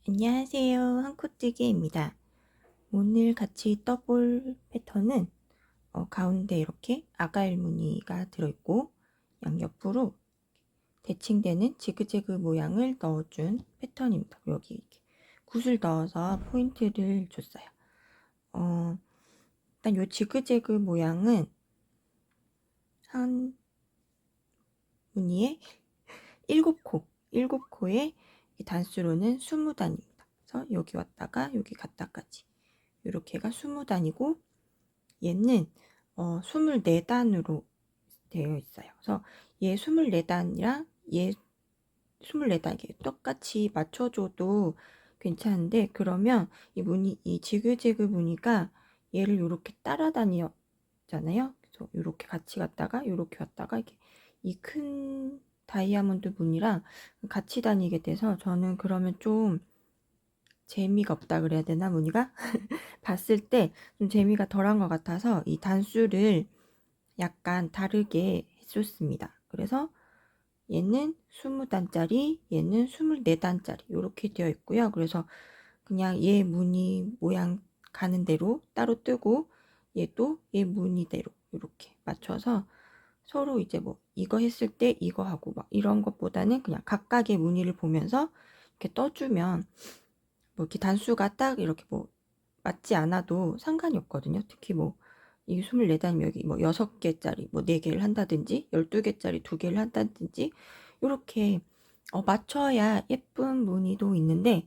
안녕하세요. 한코뜨기입니다. 오늘 같이 떠볼 패턴은 가운데 이렇게 아가일 무늬가 들어있고 양옆으로 대칭되는 지그재그 모양을 넣어준 패턴입니다. 여기 이렇게 굿을 넣어서 포인트를 줬어요. 일단 이 지그재그 모양은 한 무늬에 7코, 7코의 단수로는 20단입니다. 그래서 여기 왔다가 여기 갔다까지 이렇게가 20단이고 얘는 24단으로 되어 있어요. 그래서 얘 24단이랑 얘 24단 이게 똑같이 맞춰줘도 괜찮은데, 그러면 이 무늬, 이 지그재그 무늬가 얘를 이렇게 따라다니잖아요. 그래서 이렇게 같이 갔다가 이렇게 왔다가 이렇게 이 큰 다이아몬드 무늬랑 같이 다니게 돼서 저는 그러면 좀 재미가 없다 그래야 되나, 무늬가? 봤을 때 좀 재미가 덜한 것 같아서 이 단수를 약간 다르게 해줬습니다. 그래서 얘는 20단짜리, 얘는 24단짜리 이렇게 되어 있고요. 그래서 그냥 얘 무늬 모양 가는 대로 따로 뜨고, 얘도 얘 무늬대로 이렇게 맞춰서 서로 이제 뭐 이거 했을 때 이거 하고 막 이런 것보다는 그냥 각각의 무늬를 보면서 이렇게 떠주면 뭐 이렇게 단수가 딱 이렇게 뭐 맞지 않아도 상관이 없거든요. 특히 뭐 이 24단이면 여기 뭐 6개짜리 뭐 4개를 한다든지 12개짜리 2개를 한다든지 이렇게 맞춰야 예쁜 무늬도 있는데,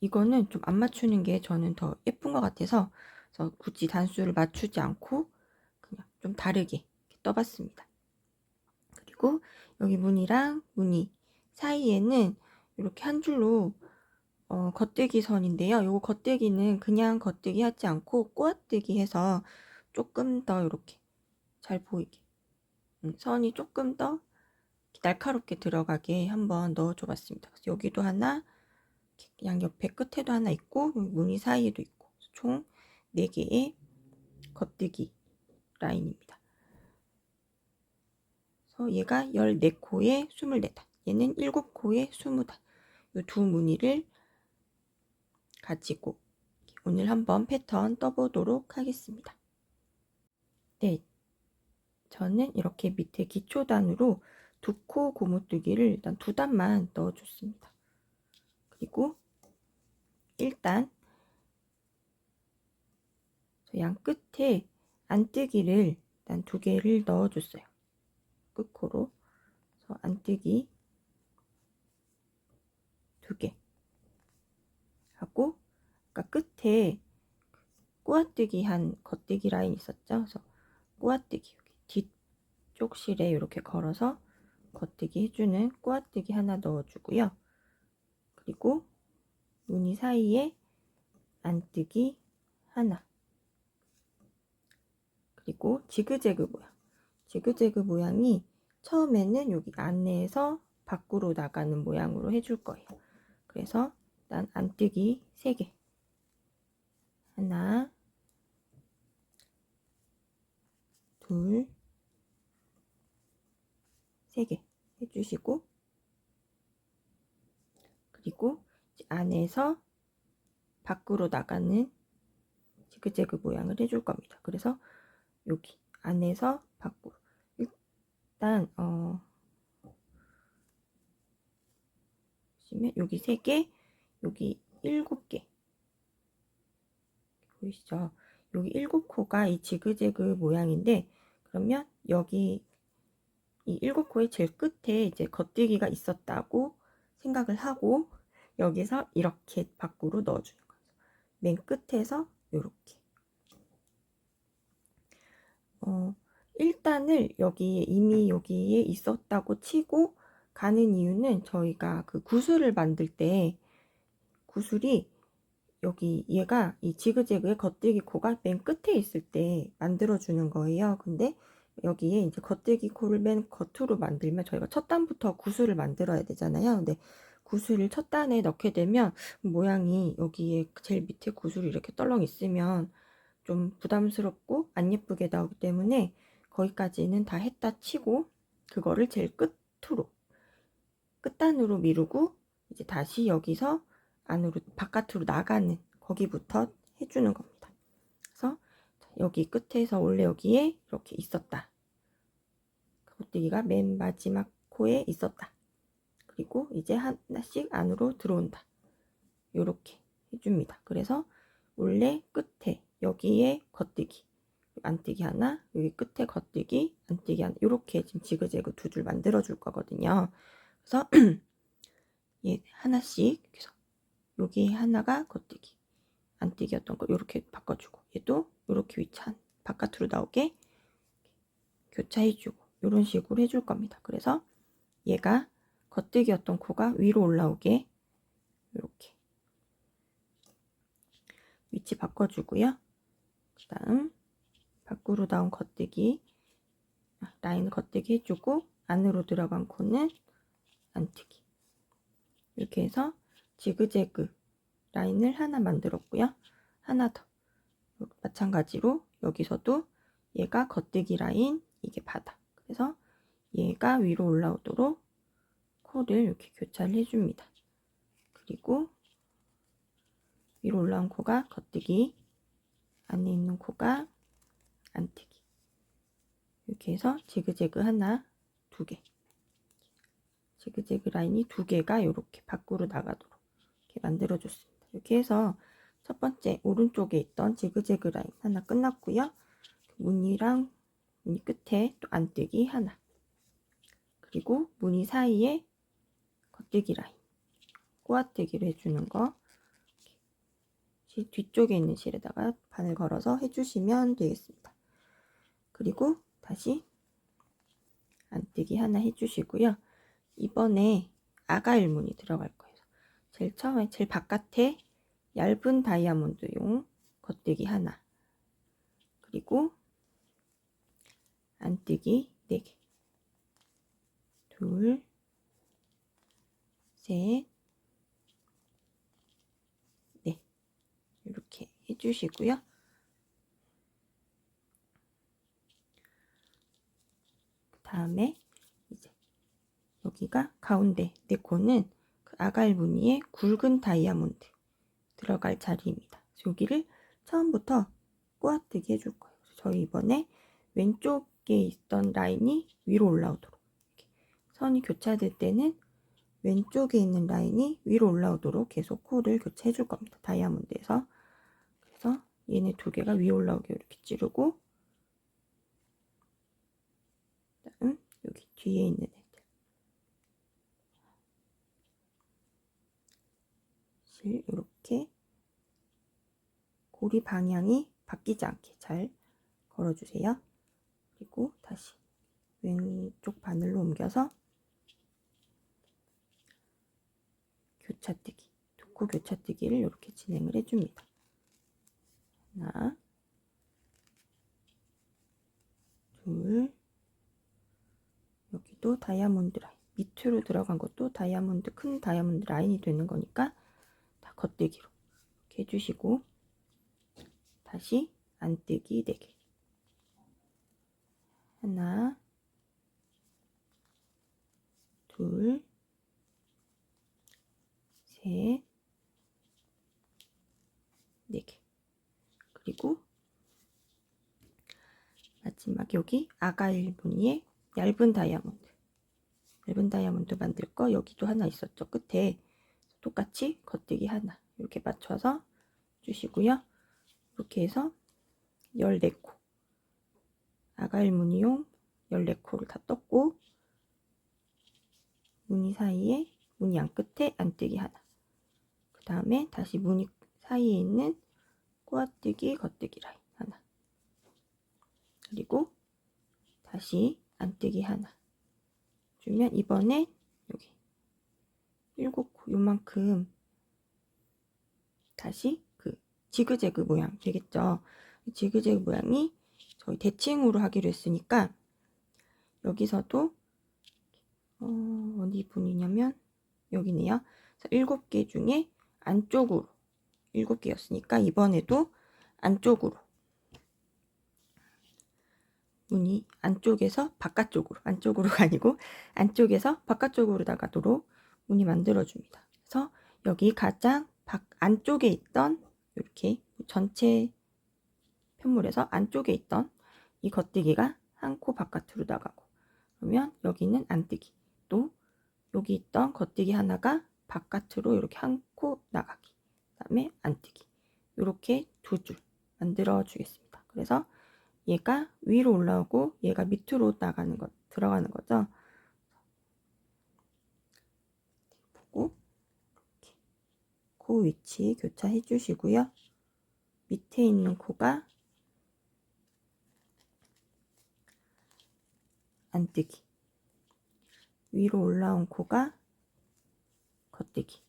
이거는 좀 안 맞추는 게 저는 더 예쁜 것 같아서 그래서 굳이 단수를 맞추지 않고 그냥 좀 다르게 떠봤습니다. 그리고 여기 무늬랑 무늬 사이에는 이렇게 한 줄로 겉뜨기 선인데요. 요거 겉뜨기는 그냥 겉뜨기 하지 않고 꼬아뜨기 해서 조금 더 이렇게 잘 보이게 선이 조금 더 날카롭게 들어가게 한번 넣어줘 봤습니다. 그래서 여기도 하나, 양옆에 끝에도 하나 있고 무늬 사이에도 있고 총 4개의 겉뜨기 라인입니다. 그래서 얘가 14코에 24단, 얘는 7코에 20단, 이 두 무늬를 가지고 오늘 한번 패턴 떠보도록 하겠습니다. 네, 저는 이렇게 밑에 기초단으로 2코 고무뜨기를 일단 2단만 넣어줬습니다. 그리고 1단 양 끝에 안뜨기를 일단 2개를 넣어줬어요. 끝코로. 그래서 안뜨기 2개 하고, 아까 끝에 꼬아뜨기 한 겉뜨기 라인 있었죠? 그래서 꼬아뜨기 여기 뒤쪽 실에 이렇게 걸어서 겉뜨기 해주는 꼬아뜨기 하나 넣어주고요. 그리고 무늬 사이에 안뜨기 하나, 그리고 지그재그 모양. 지그재그 모양이 처음에는 여기 안에서 밖으로 나가는 모양으로 해줄 거예요. 그래서 일단 안뜨기 3개, 하나, 둘, 3개 해주시고, 그리고 안에서 밖으로 나가는 지그재그 모양을 해줄 겁니다. 그래서 여기 안에서 밖으로 일단 보시면 여기 3개, 여기 7개 보이시죠? 여기 7코가 이 지그재그 모양인데, 그러면 여기 이 7코의 제일 끝에 이제 겉뜨기가 있었다고 생각을 하고 여기서 이렇게 밖으로 넣어주는 거죠. 맨 끝에서 이렇게 1단을 여기에 이미 여기에 있었다고 치고 가는 이유는, 저희가 그 구슬을 만들 때 구슬이 여기 얘가 이 지그재그의 겉뜨기 코가 맨 끝에 있을 때 만들어주는 거예요. 근데 여기에 이제 겉뜨기 코를 맨 겉으로 만들면 저희가 첫 단부터 구슬을 만들어야 되잖아요. 근데 구슬을 첫 단에 넣게 되면 모양이 여기에 제일 밑에 구슬이 이렇게 떨렁 있으면 좀 부담스럽고 안 예쁘게 나오기 때문에 거기까지는 다 했다 치고 그거를 제일 끝으로 끝단으로 미루고 이제 다시 여기서 안으로 바깥으로 나가는 거기부터 해주는 겁니다. 그래서 여기 끝에서 원래 여기에 이렇게 있었다. 겉대기가 맨 마지막 코에 있었다. 그리고 이제 하나씩 안으로 들어온다. 이렇게 해줍니다. 그래서 원래 끝에 여기에 겉대기, 안뜨기 하나, 여기 끝에 겉뜨기, 안뜨기 하나, 이렇게 지금 지그재그 두 줄 만들어 줄 거거든요. 그래서 얘 하나씩 해서 여기 하나가 겉뜨기, 안뜨기였던 거 이렇게 바꿔주고, 얘도 이렇게 위치 바깥으로 나오게 교차해주고 이런 식으로 해줄 겁니다. 그래서 얘가 겉뜨기였던 코가 위로 올라오게 이렇게 위치 바꿔주고요. 그 다음 밖으로 나온 겉뜨기 라인 겉뜨기 해주고 안으로 들어간 코는 안뜨기. 이렇게 해서 지그재그 라인을 하나 만들었고요. 하나 더 마찬가지로 여기서도 얘가 겉뜨기 라인, 이게 바닥. 그래서 얘가 위로 올라오도록 코를 이렇게 교차를 해줍니다. 그리고 위로 올라온 코가 겉뜨기, 안에 있는 코가 안뜨기. 이렇게 해서 지그재그 하나, 두 개. 지그재그 라인이 두 개가 이렇게 밖으로 나가도록 이렇게 만들어줬습니다. 이렇게 해서 첫 번째 오른쪽에 있던 지그재그 라인 하나 끝났고요. 무늬랑 무늬 끝에 또 안뜨기 하나. 그리고 무늬 사이에 겉뜨기 라인. 꼬아뜨기를 해주는 거. 뒤쪽에 있는 실에다가 바늘 걸어서 해주시면 되겠습니다. 그리고 다시 안뜨기 하나 해주시고요. 이번에 아가일 무늬 들어갈 거예요. 제일 처음에 제일 바깥에 얇은 다이아몬드용 겉뜨기 하나, 그리고 안뜨기 4개, 둘, 셋, 넷, 이렇게 해주시고요. 그 다음에 이제 여기가 가운데 내 코는 그 아가일 무늬의 굵은 다이아몬드 들어갈 자리입니다. 여기를 처음부터 꼬아뜨기 해줄 거예요. 저희 이번에 왼쪽에 있던 라인이 위로 올라오도록 선이 교차될 때는 왼쪽에 있는 라인이 위로 올라오도록 계속 코를 교차해 줄 겁니다. 다이아몬드에서. 그래서 얘네 두 개가 위로 올라오게 이렇게 찌르고, 그다음 여기 뒤에 있는 애들 실 이렇게 고리 방향이 바뀌지 않게 잘 걸어주세요. 그리고 다시 왼쪽 바늘로 옮겨서 교차뜨기, 두 코 교차뜨기를 이렇게 진행을 해줍니다. 하나, 둘, 여기도 다이아몬드 라인, 밑으로 들어간 것도 다이아몬드, 큰 다이아몬드 라인이 되는 거니까 다 겉뜨기로 이렇게 해주시고, 다시 안뜨기 4개, 하나, 둘, 셋, 4개. 그리고 마지막 여기 아가일 무늬의 얇은 다이아몬드 만들 거 여기도 하나 있었죠. 끝에 똑같이 겉뜨기 하나 이렇게 맞춰서 주시고요. 이렇게 해서 14코 아가일 무늬용 14코를 다 떴고, 무늬 사이에 무늬 안 끝에 안뜨기 하나, 그 다음에 다시 무늬 사이에 있는 꼬아뜨기 겉뜨기 라인 하나, 그리고 다시 안뜨기 하나 주면 이번에 여기 7코 요만큼 다시 그 지그재그 모양 되겠죠. 지그재그 모양이 저희 대칭으로 하기로 했으니까 여기서도 어디 분이냐면 여기네요. 7개 중에 안쪽으로 7개였으니까 이번에도 안쪽으로 무늬 안쪽에서 바깥쪽으로, 안쪽으로가 아니고 안쪽에서 바깥쪽으로 나가도록 무늬 만들어 줍니다. 그래서 여기 가장 안쪽에 있던 이렇게 전체 편물에서 안쪽에 있던 이 겉뜨기가 한 코 바깥으로 나가고, 그러면 여기는 안뜨기, 또 여기 있던 겉뜨기 하나가 바깥으로 이렇게 한 코 나가기, 그 다음에 안뜨기, 이렇게 두 줄 만들어 주겠습니다. 그래서 얘가 위로 올라오고 얘가 밑으로 나가는 것, 들어가는 거죠. 보고 이렇게 코 위치 교차해 주시고요. 밑에 있는 코가 안뜨기, 위로 올라온 코가 겉뜨기,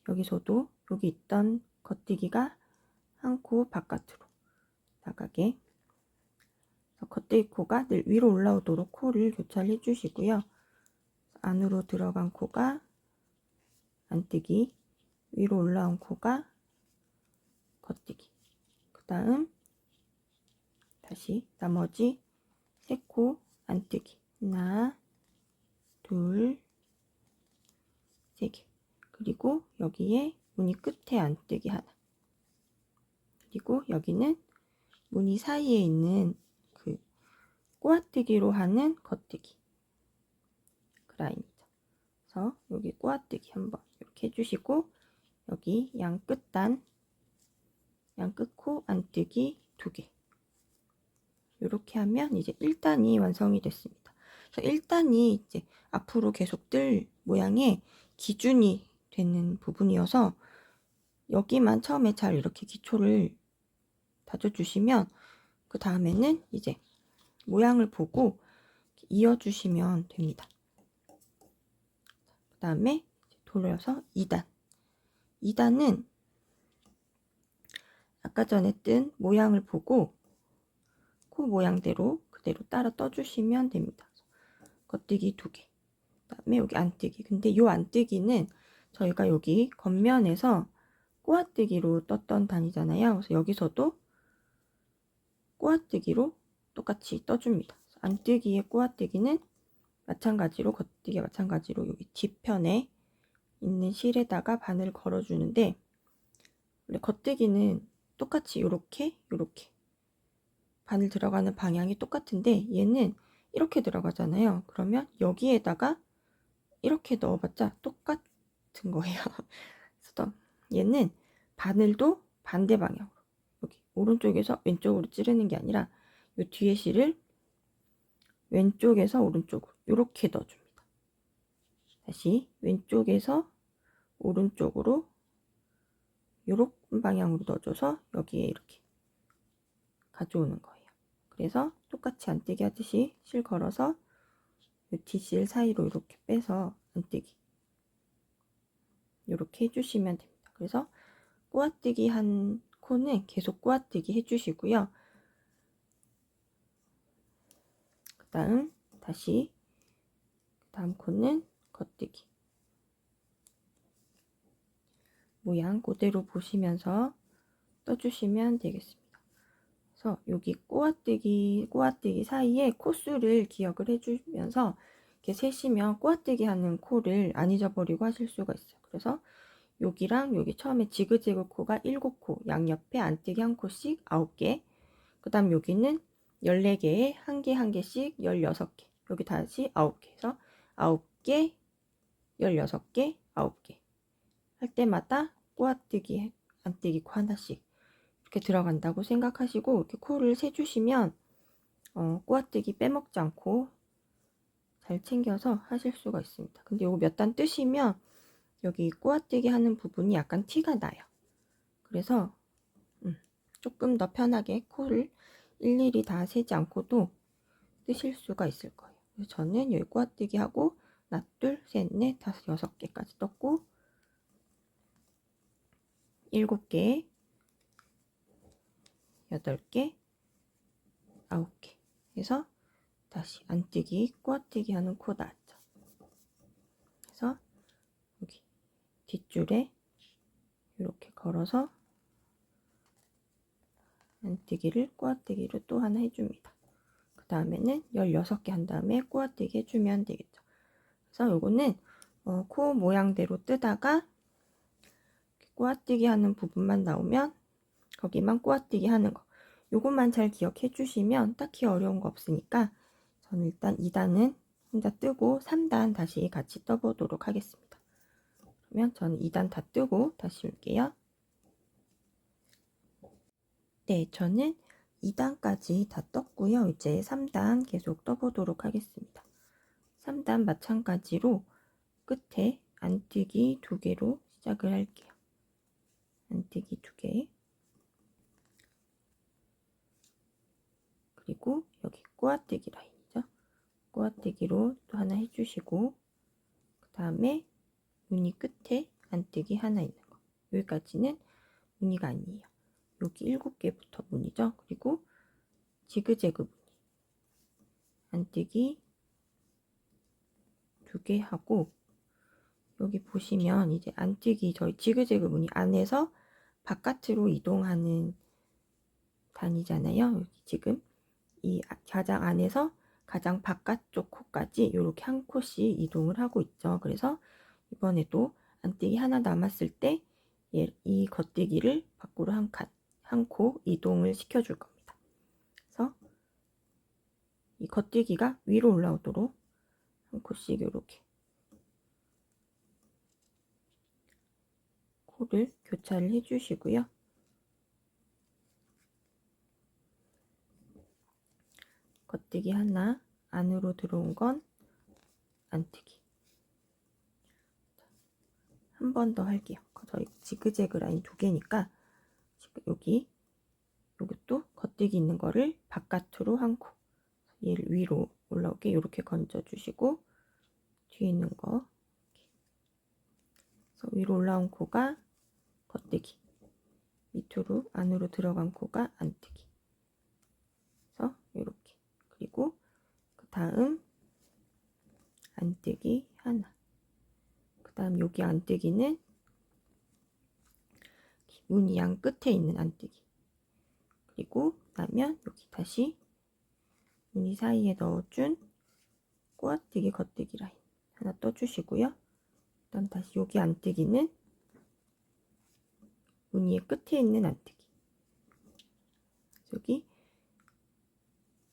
여기서도 여기 있던 겉뜨기가 한 코 바깥으로 나가게, 겉뜨기 코가 늘 위로 올라오도록 코를 교차를 해주시고요. 안으로 들어간 코가 안뜨기, 위로 올라온 코가 겉뜨기, 그 다음 다시 나머지 세 코 안뜨기, 하나, 둘, 세 개, 그리고 여기에 무늬 끝에 안뜨기 하나, 그리고 여기는 무늬 사이에 있는 그 꼬아뜨기로 하는 겉뜨기 그 라인이죠. 그래서 여기 꼬아뜨기 한번 이렇게 해주시고, 여기 양 끝단, 양 끝코 안뜨기 2개, 이렇게 하면 이제 1단이 완성이 됐습니다. 그래서 1단이 이제 앞으로 계속 뜰 모양의 기준이 되는 부분이어서 여기만 처음에 잘 이렇게 기초를 다져주시면 그 다음에는 이제 모양을 보고 이어주시면 됩니다. 그 다음에 돌려서 2단. 2단은 아까 전에 뜬 모양을 보고 코 모양대로 그대로 따라 떠주시면 됩니다. 겉뜨기 2개, 그 다음에 여기 안뜨기. 근데 이 안뜨기는 저희가 여기 겉면에서 꼬아뜨기로 떴던 단이잖아요. 그래서 여기서도 꼬아뜨기로 똑같이 떠줍니다. 안뜨기의 꼬아뜨기는 마찬가지로, 겉뜨기와 마찬가지로 여기 뒤편에 있는 실에다가 바늘 걸어주는데, 원래 겉뜨기는 똑같이 요렇게 바늘 들어가는 방향이 똑같은데 얘는 이렇게 들어가잖아요. 그러면 여기에다가 이렇게 넣어봤자 똑같은 거예요. 그래서 얘는 바늘도 반대 방향으로, 여기 오른쪽에서 왼쪽으로 찌르는 게 아니라 이 뒤에 실을 왼쪽에서 오른쪽으로 이렇게 넣어줍니다. 다시 왼쪽에서 오른쪽으로 이런 방향으로 넣어줘서 여기에 이렇게 가져오는 거예요. 그래서 똑같이 안뜨기 하듯이 실 걸어서 이 뒷실 사이로 이렇게 빼서 안뜨기 이렇게 해주시면 됩니다. 그래서 꼬아뜨기 한 코는 계속 꼬아뜨기 해주시고요. 그 다음 다시 다음 코는 겉뜨기, 모양 그대로 보시면서 떠주시면 되겠습니다. 그래서 여기 꼬아뜨기 사이에 코수를 기억을 해주면서 이렇게 세시면 꼬아뜨기 하는 코를 안 잊어버리고 하실 수가 있어요. 그래서 여기랑 여기 처음에 지그재그 코가 7코, 양옆에 안뜨기 한 코씩 9개, 그 다음 여기는 14개에 한 개 한 개씩 16개, 여기 다시 9개, 해서 9개, 16개, 9개 할 때마다 꼬아뜨기, 안뜨기 코 하나씩 이렇게 들어간다고 생각하시고 이렇게 코를 세주시면 꼬아뜨기 빼먹지 않고 잘 챙겨서 하실 수가 있습니다. 근데 요거 몇 단 뜨시면 여기 꼬아뜨기 하는 부분이 약간 티가 나요. 그래서 조금 더 편하게 코를 일일이 다 세지 않고도 뜨실 수가 있을 거예요. 그래서 저는 여기 꼬아뜨기 하고 하나, 둘, 셋, 넷, 다섯, 6개까지 떴고 7개, 8개, 9개 해서 다시 안뜨기, 꼬아뜨기 하는 코 나왔죠. 그래서 여기 뒷줄에 이렇게 걸어서 안뜨기를, 꼬아뜨기를 또 하나 해줍니다. 그 다음에는 16개 한 다음에 꼬아뜨기 해주면 되겠죠. 그래서 요거는 코 모양대로 뜨다가 꼬아뜨기 하는 부분만 나오면 거기만 꼬아뜨기 하는 거. 요것만 잘 기억해 주시면 딱히 어려운 거 없으니까 저는 일단 2단은 혼자 뜨고 3단 다시 같이 떠보도록 하겠습니다. 그러면 저는 2단 다 뜨고 다시 올게요. 네, 저는 2단까지 다 떴고요. 이제 3단 계속 떠보도록 하겠습니다. 3단 마찬가지로 끝에 안뜨기 2개로 시작을 할게요. 안뜨기 2개. 그리고 여기 꼬아뜨기 라인이죠. 꼬아뜨기로 또 하나 해주시고, 그 다음에 무늬 끝에 안뜨기 하나 있는 거. 여기까지는 무늬가 아니에요. 여기 7개부터 무늬죠. 그리고 지그재그 무늬. 안뜨기 2개 하고, 여기 보시면 이제 안뜨기 저희 지그재그 무늬 안에서 바깥으로 이동하는 단이잖아요. 여기 지금 이 가장 안에서 가장 바깥쪽 코까지 이렇게 한 코씩 이동을 하고 있죠. 그래서 이번에도 안뜨기 하나 남았을 때 이 겉뜨기를 밖으로 한 코 이동을 시켜줄 겁니다. 그래서 이 겉뜨기가 위로 올라오도록 한 코씩 이렇게 코를 교차를 해주시고요. 겉뜨기 하나, 안으로 들어온 건 안뜨기. 한 번 더 할게요. 저희 지그재그 라인 2개니까 지금 여기 이것도 겉뜨기 있는 거를 바깥으로 한 코, 얘를 위로 올라오게 이렇게 건져 주시고, 뒤에 있는 거 그래서 위로 올라온 코가 겉뜨기, 밑으로 안으로 들어간 코가 안뜨기. 그래서 이렇게. 그리고 그 다음 안뜨기 하나. 그 다음 여기 안뜨기는 무늬 양 끝에 있는 안뜨기. 그리고 나면 여기 다시 무늬 사이에 넣어준 꼬아뜨기 겉뜨기 라인 하나 떠주시고요. 일단 다시 여기 안뜨기는 무늬의 끝에 있는 안뜨기. 여기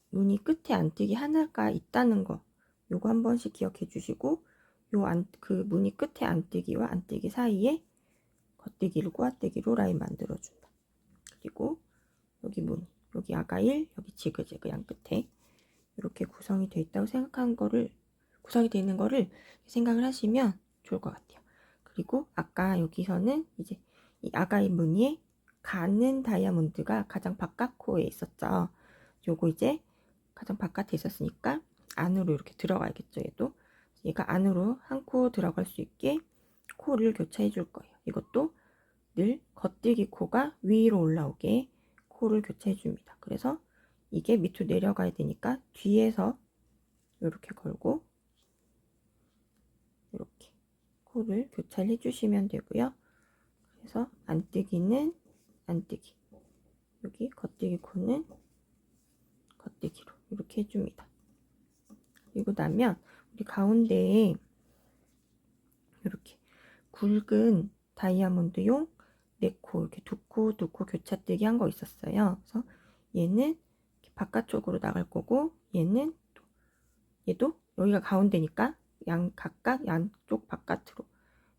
무늬 끝에 안뜨기 하나가 있다는 거, 요거 한 번씩 기억해 주시고, 그 무늬 끝에 안뜨기와 안뜨기 사이에 겉뜨기를 꼬아뜨기로 라인 만들어 준다. 그리고 여기 무늬, 여기 아가일, 여기 지그재그 양 끝에 이렇게 구성이 되어 있다고 구성이 되어 있는 거를 생각을 하시면 좋을 것 같아요. 그리고 아까 여기서는 이제 이 아가일 무늬에 가는 다이아몬드가 가장 바깥 코에 있었죠. 요거 이제 가장 바깥에 있었으니까 안으로 이렇게 들어가야겠죠. 얘가 안으로 한 코 들어갈 수 있게 코를 교차해 줄 거예요. 이것도 늘 겉뜨기 코가 위로 올라오게 코를 교차해 줍니다. 그래서 이게 밑으로 내려가야 되니까 뒤에서 이렇게 걸고 이렇게 코를 교차를 해주시면 되고요. 그래서 안뜨기는 안뜨기, 여기 겉뜨기 코는 겉뜨기로 이렇게 해줍니다. 그리고 나면 우리 가운데에 이렇게 굵은 다이아몬드용 4코, 이렇게 2코 교차뜨기 한 거 있었어요. 그래서 얘는 바깥쪽으로 나갈 거고, 얘도 여기가 가운데니까 각각 양쪽 바깥으로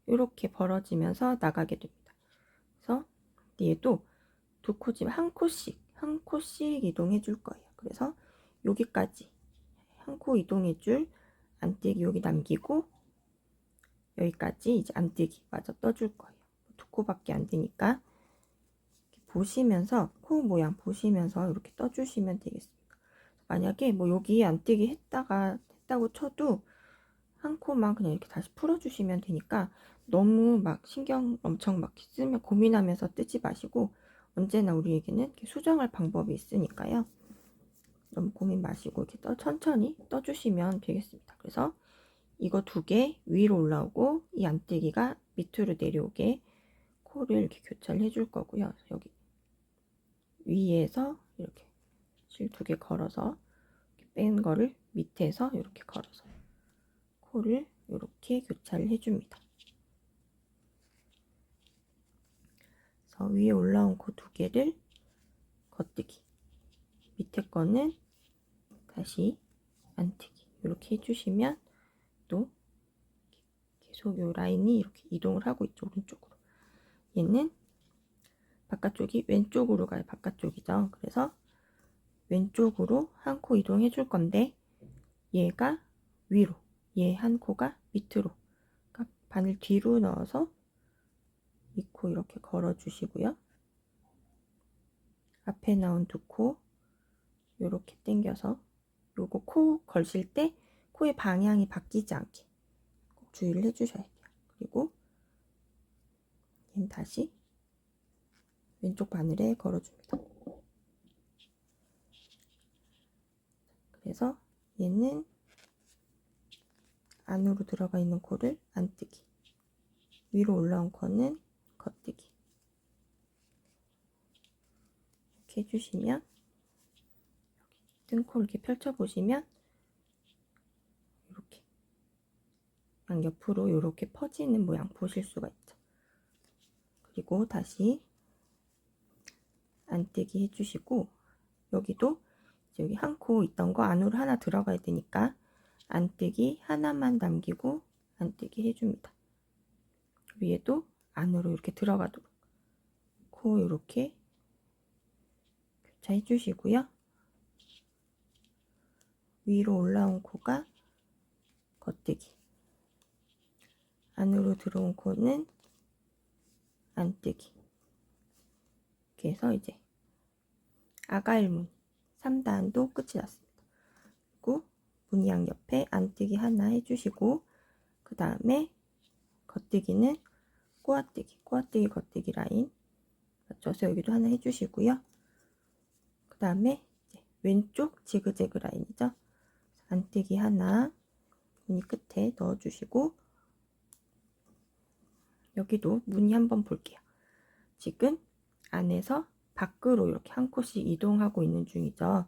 이렇게 벌어지면서 나가게 됩니다. 그래서 얘도 2코지만 한 코씩 이동해 줄 거예요. 그래서 여기까지 한 코 이동해 줄 안뜨기 여기 남기고, 여기까지 이제 안뜨기 마저 떠줄 거예요. 2코밖에 안 되니까 보시면서 코 모양 보시면서 이렇게 떠주시면 되겠습니다. 만약에 뭐 여기 안뜨기 했다고 쳐도 한 코만 그냥 이렇게 다시 풀어주시면 되니까 너무 막 신경 엄청 막 쓰면 고민하면서 뜨지 마시고, 언제나 우리에게는 이렇게 수정할 방법이 있으니까요. 너무 고민 마시고 이렇게 천천히 떠주시면 되겠습니다. 그래서 이거 2개 위로 올라오고 이 안뜨기가 밑으로 내려오게 코를 이렇게 교차를 해줄 거고요. 여기 위에서 이렇게 실 2개 걸어서 뺀 거를 밑에서 이렇게 걸어서 코를 이렇게 교차를 해줍니다. 그래서 위에 올라온 코 두 개를 겉뜨기, 밑에 거는 다시 안뜨기 이렇게 해주시면 또 계속 이 라인이 이렇게 이동을 하고 있죠. 오른쪽으로. 얘는 바깥쪽이 왼쪽으로 가요. 바깥쪽이죠. 그래서 왼쪽으로 한 코 이동해 줄 건데 얘가 위로, 얘 한 코가 밑으로, 그러니까 바늘 뒤로 넣어서 이 코 이렇게 걸어 주시고요. 앞에 나온 두 코 이렇게 당겨서 요거 코 걸실 때 코의 방향이 바뀌지 않게 꼭 주의를 해주셔야 돼요. 그리고 얘는 다시 왼쪽 바늘에 걸어줍니다. 그래서 얘는 안으로 들어가 있는 코를 안뜨기, 위로 올라온 코는 겉뜨기 이렇게 해주시면 뜬 코 이렇게 펼쳐보시면 이렇게 양옆으로 이렇게 퍼지는 모양 보실 수가 있죠. 그리고 다시 안뜨기 해주시고 여기도 여기 한 코 있던 거 안으로 하나 들어가야 되니까 안뜨기 하나만 남기고 안뜨기 해줍니다. 위에도 안으로 이렇게 들어가도록 코 이렇게 교차해 주시고요. 위로 올라온 코가 겉뜨기, 안으로 들어온 코는 안뜨기. 이렇게 해서 이제 아가일무늬 3단도 끝이 났습니다. 그리고 무늬 양옆에 안뜨기 하나 해주시고 그 다음에 겉뜨기는 꼬아뜨기, 꼬아뜨기, 겉뜨기 라인 맞춰서 여기도 하나 해주시고요. 그 다음에 왼쪽 지그재그 라인이죠. 안뜨기 하나 무늬 끝에 넣어주시고 여기도 무늬 한번 볼게요. 지금 안에서 밖으로 이렇게 한 컷씩 이동하고 있는 중이죠.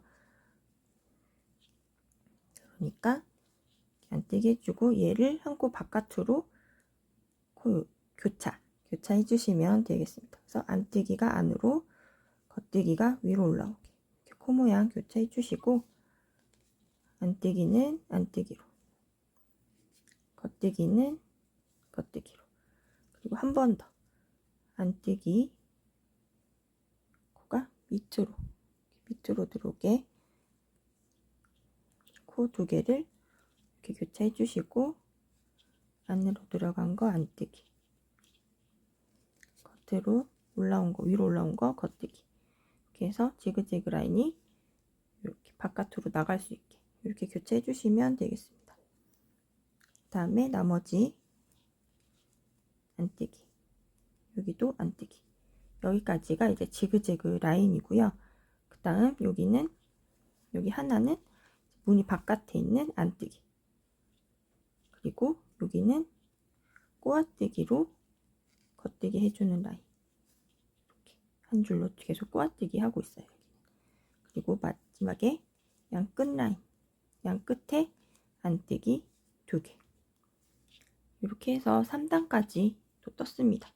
그러니까 안뜨기 해주고 얘를 한 코 바깥으로 교차해 주시면 되겠습니다. 그래서 안뜨기가 안으로, 겉뜨기가 위로 올라오게 이렇게 코 모양 교차해 주시고 안뜨기는 안뜨기로, 겉뜨기는 겉뜨기로, 그리고 한 번 더 안뜨기 코가 밑으로 들어오게 코 두 개를 이렇게 교차해 주시고 안으로 들어간 거 안뜨기, 겉으로 올라온 거, 위로 올라온 거 겉뜨기 이렇게 해서 지그재그 라인이 이렇게 바깥으로 나갈 수 있게 이렇게 교차해 주시면 되겠습니다. 그 다음에 나머지 안뜨기, 여기도 안뜨기, 여기까지가 이제 지그재그 라인이고요. 그 다음 여기는, 여기 하나는 무늬 바깥에 있는 안뜨기, 그리고 여기는 꼬아뜨기로 겉뜨기 해주는 라인, 이렇게 한 줄로 계속 꼬아뜨기 하고 있어요. 그리고 마지막에 양 끝 라인, 양 끝에 안뜨기 2개 이렇게 해서 3단까지 또 떴습니다.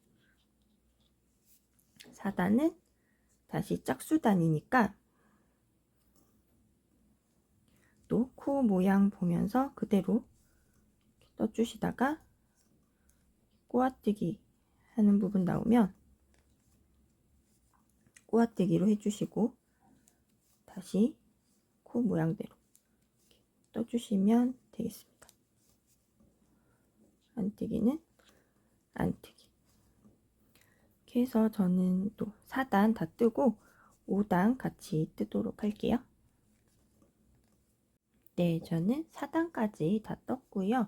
4단은 다시 짝수단이니까 또 코 모양 보면서 그대로 떠주시다가 꼬아뜨기 하는 부분 나오면 꼬아뜨기로 해주시고 다시 코 모양대로 떠주시면 되겠습니다. 안뜨기는 안뜨기. 이렇게 해서 저는 또 4단 다 뜨고 5단 같이 뜨도록 할게요. 네, 저는 4단까지 다 떴고요.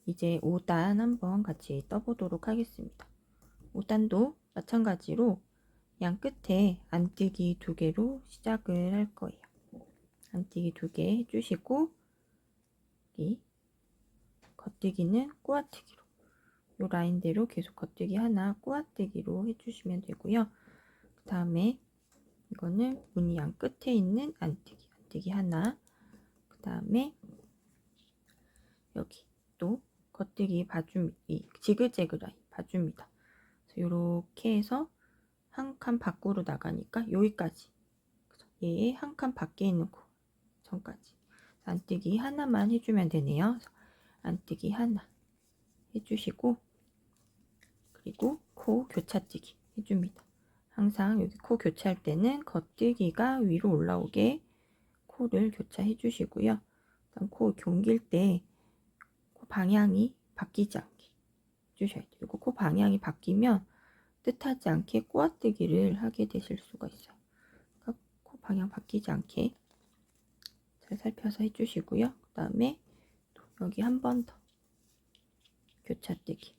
이제 5단 한번 같이 떠보도록 하겠습니다. 5단도 마찬가지로 양 끝에 안뜨기 2개로 시작을 할 거예요. 안뜨기 2개 해주시고 여기 겉뜨기는 꼬아뜨기로, 이 라인대로 계속 겉뜨기 하나 꼬아뜨기로 해주시면 되고요. 그 다음에 이거는 무늬 양 끝에 있는 안뜨기 하나, 그 다음에 여기 또 겉뜨기 봐줍니다. 이 지그재그 라인 봐줍니다. 이렇게 해서 한 칸 밖으로 나가니까 여기까지. 얘 한 칸 밖에 있는 코 전까지. 안뜨기 하나만 해주면 되네요. 안뜨기 하나 해주시고, 그리고 코 교차뜨기 해줍니다. 항상 여기 코 교차할 때는 겉뜨기가 위로 올라오게 코를 교차해 주시고요. 코 경길 때 코 방향이 바뀌지 않게 해주셔야 돼요. 그리고 코 방향이 바뀌면 뜻하지 않게 꼬아뜨기를 하게 되실 수가 있어요. 그러니까 코 방향 바뀌지 않게 잘 살펴서 해주시고요. 그 다음에 여기 한 번 더 교차뜨기,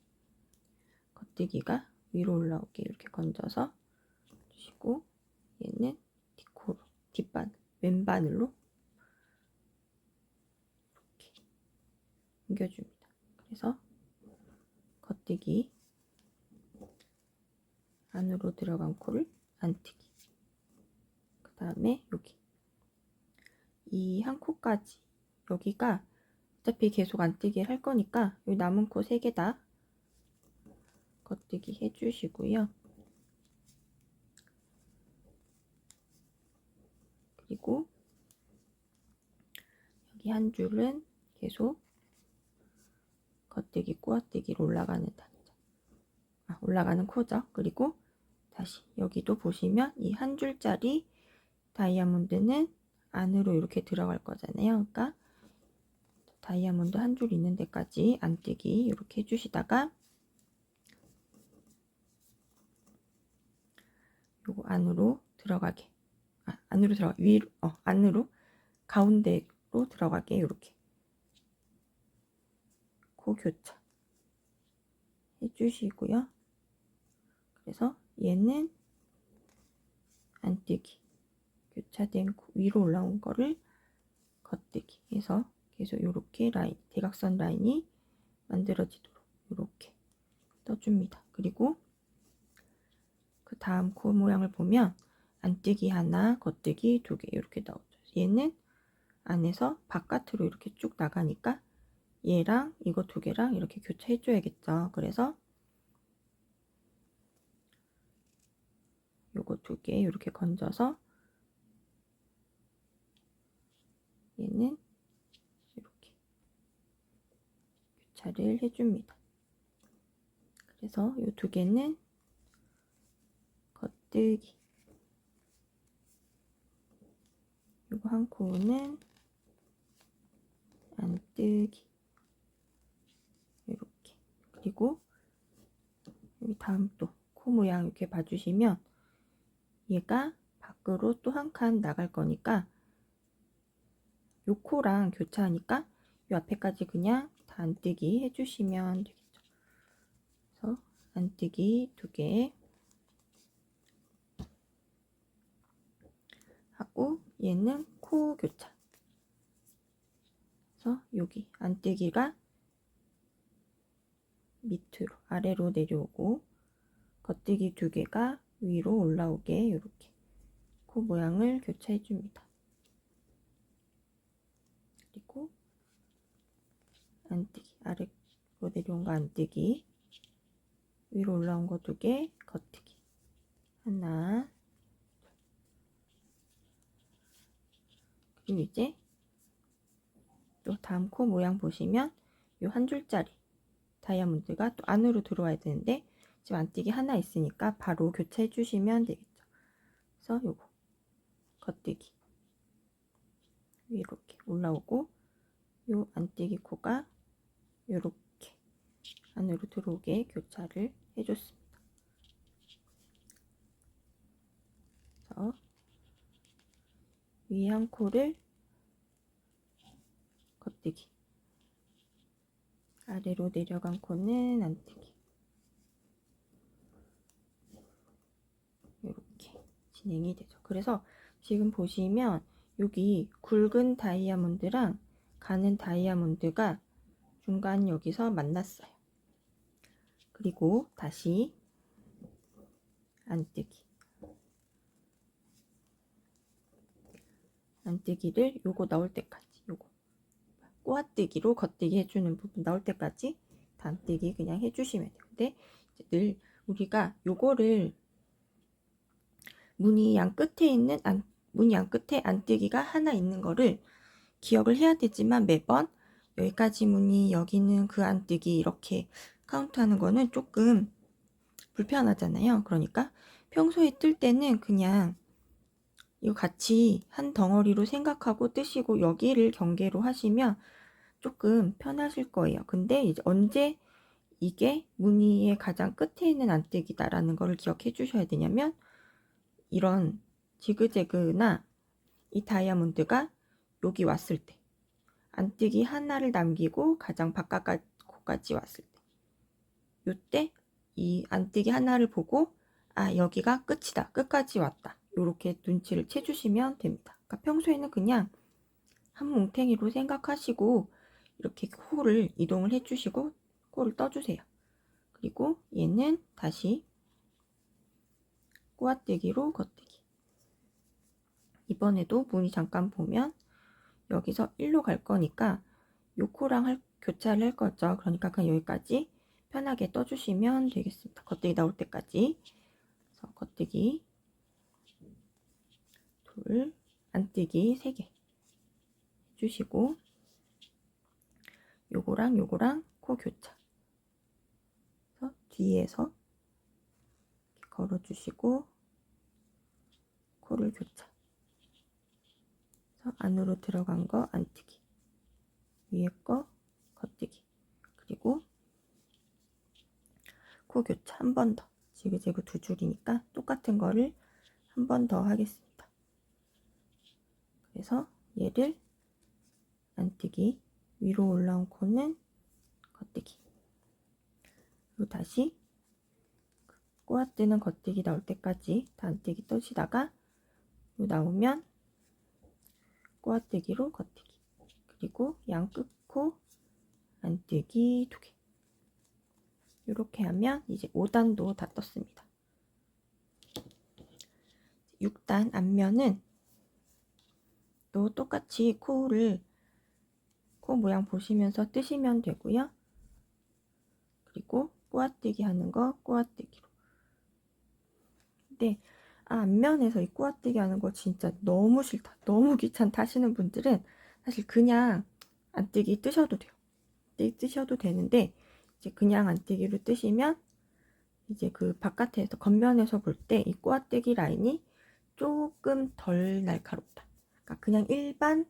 겉뜨기가 위로 올라오게 이렇게 건져서 주시고, 얘는 뒷코로, 뒷바늘, 왼바늘로 이렇게 옮겨줍니다. 그래서 겉뜨기, 안으로 들어간 코를 안뜨기. 그 다음에 여기 이 한 코까지, 여기가 어차피 계속 안뜨기를 할 거니까 이 남은 코 3개 다 겉뜨기 해주시고요. 그리고 여기 한 줄은 계속 겉뜨기, 꼬아뜨기로 올라가는 단자, 올라가는 코죠. 그리고 다시 여기도 보시면 이 한 줄짜리 다이아몬드는 안으로 이렇게 들어갈 거잖아요. 그러니까 다이아몬드 한 줄 있는 데까지 안뜨기 이렇게 해주시다가 요거 안으로 들어가게, 안으로 들어가, 위로, 안으로 가운데로 들어가게 이렇게 코 교차 해주시고요. 그래서 얘는 안뜨기, 교차된 위로 올라온 거를 겉뜨기 해서 계속 이렇게 라인, 대각선 라인이 만들어지도록 이렇게 떠줍니다. 그리고 그 다음 코 모양을 보면 안뜨기 하나, 겉뜨기 2개 이렇게 나오죠. 얘는 안에서 바깥으로 이렇게 쭉 나가니까 얘랑 이거 2개랑 이렇게 교차해 줘야겠죠. 그래서 요거 2개 이렇게 건져서 얘는 이렇게 교차를 해줍니다. 그래서 요 2개는 겉뜨기, 요거 한 코는 안뜨기 이렇게. 그리고 여기 다음 또 코 모양 이렇게 봐주시면 얘가 밖으로 또 한 칸 나갈 거니까 요 코랑 교차하니까 요 앞에까지 그냥 다 안뜨기 해주시면 되겠죠. 그래서 안뜨기 2개 하고, 얘는 코 교차. 그래서 여기 안뜨기가 밑으로 아래로 내려오고 겉뜨기 2개가 위로 올라오게 이렇게 코 모양을 교차해 줍니다. 그리고 안뜨기, 아래로 내려온 거 안뜨기, 위로 올라온 거 2개 겉뜨기 하나. 그리고 이제 또 다음 코 모양 보시면 요 한 줄짜리 다이아몬드가 또 안으로 들어와야 되는데 지금 안뜨기 하나 있으니까 바로 교차해 주시면 되겠죠. 그래서 요거 겉뜨기 이렇게 올라오고, 요 안뜨기 코가 이렇게 안으로 들어오게 교차를 해줬습니다. 그래서 위에 한 코를 겉뜨기, 아래로 내려간 코는 안뜨기 이렇게 진행이 되죠. 그래서 지금 보시면 여기 굵은 다이아몬드랑 가는 다이아몬드가 중간 여기서 만났어요. 그리고 다시 안뜨기를 요거 나올 때까지, 요거 꼬아뜨기로 겉뜨기 해주는 부분 나올 때까지 다 안뜨기 그냥 해주시면 돼요. 근데 늘 우리가 요거를 무늬 양 끝에 있는 무늬 양 끝에 안뜨기가 하나 있는 거를 기억을 해야 되지만 매번 여기까지 무늬, 여기는 그 안뜨기 이렇게 카운트하는 거는 조금 불편하잖아요. 그러니까 평소에 뜰 때는 그냥 이거 같이 한 덩어리로 생각하고 뜨시고 여기를 경계로 하시면 조금 편하실 거예요. 근데 이제 언제 이게 무늬의 가장 끝에 있는 안뜨기다라는 거를 기억해 주셔야 되냐면 이런 지그재그나 이 다이아몬드가 여기 왔을 때 안뜨기 하나를 남기고 가장 바깥까지 왔을 때 요때 이 안뜨기 하나를 보고 아 여기가 끝이다 끝까지 왔다 요렇게 눈치를 채주시면 됩니다. 그러니까 평소에는 그냥 한 뭉탱이로 생각하시고 이렇게 코를 이동을 해주시고 코를 떠주세요. 그리고 얘는 다시 꼬아뜨기로 겉뜨기. 이번에도 무늬 잠깐 보면 여기서 1로 갈 거니까 요 코랑 교차를 할 거죠. 그러니까 그냥 여기까지 편하게 떠주시면 되겠습니다. 겉뜨기 나올 때까지. 그래서 겉뜨기 둘, 안뜨기 3개 해주시고 요거랑 코 교차. 그래서 뒤에서 걸어주시고 코를 교차. 그래서 안으로 들어간 거 안뜨기. 위에 거 겉뜨기. 그리고 코 교차 한 번 더. 지그재그 2줄이니까 똑같은 거를 한 번 더 하겠습니다. 그래서 얘를 안뜨기, 위로 올라온 코는 겉뜨기. 그리고 다시 꼬아뜨는 겉뜨기 나올 때까지 다 안뜨기 떠시다가 나오면 꼬아뜨기로 겉뜨기. 그리고 양 끝코 안뜨기 2개. 이렇게 하면 이제 5단도 다 떴습니다. 6단 앞면은 또 똑같이 코 모양 보시면서 뜨시면 되고요. 그리고 꼬아뜨기 하는 거 꼬아뜨기로. 근데 앞면에서 이 꼬아뜨기 하는 거 진짜 너무 싫다, 너무 귀찮다 하시는 분들은 사실 그냥 안뜨기 뜨셔도 돼요. 뜨셔도 되는데 이제 그냥 안뜨기로 뜨시면 이제 그 바깥에서 겉면에서 볼 때 이 꼬아뜨기 라인이 조금 덜 날카롭다. 그러니까 그냥 일반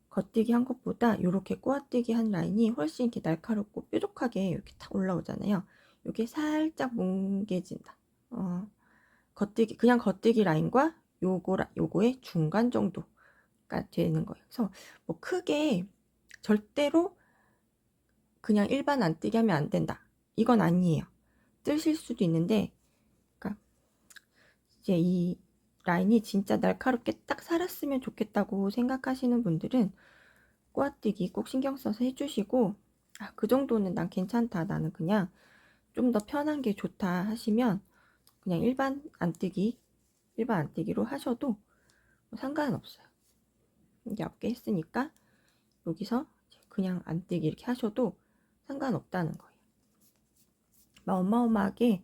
겉뜨기 한 것보다 이렇게 꼬아뜨기 한 라인이 훨씬 이렇게 날카롭고 뾰족하게 이렇게 탁 올라오잖아요. 이게 살짝 뭉개진다. 겉뜨기 그냥 겉뜨기 라인과 요거의 중간 정도가 되는 거예요. 그래서 뭐 크게 절대로 그냥 일반 안뜨기 하면 안 된다. 이건 아니에요. 뜨실 수도 있는데, 그러니까 이제 이 라인이 진짜 날카롭게 딱 살았으면 좋겠다고 생각하시는 분들은 꼬아뜨기 꼭 신경 써서 해주시고, 그 정도는 난 괜찮다. 나는 그냥 좀 더 편한 게 좋다 하시면 그냥 일반 안뜨기로 하셔도 뭐 상관은 없어요. 이게 앞에 했으니까 여기서 그냥 안뜨기 이렇게 하셔도 상관없다는 거예요. 막 어마어마하게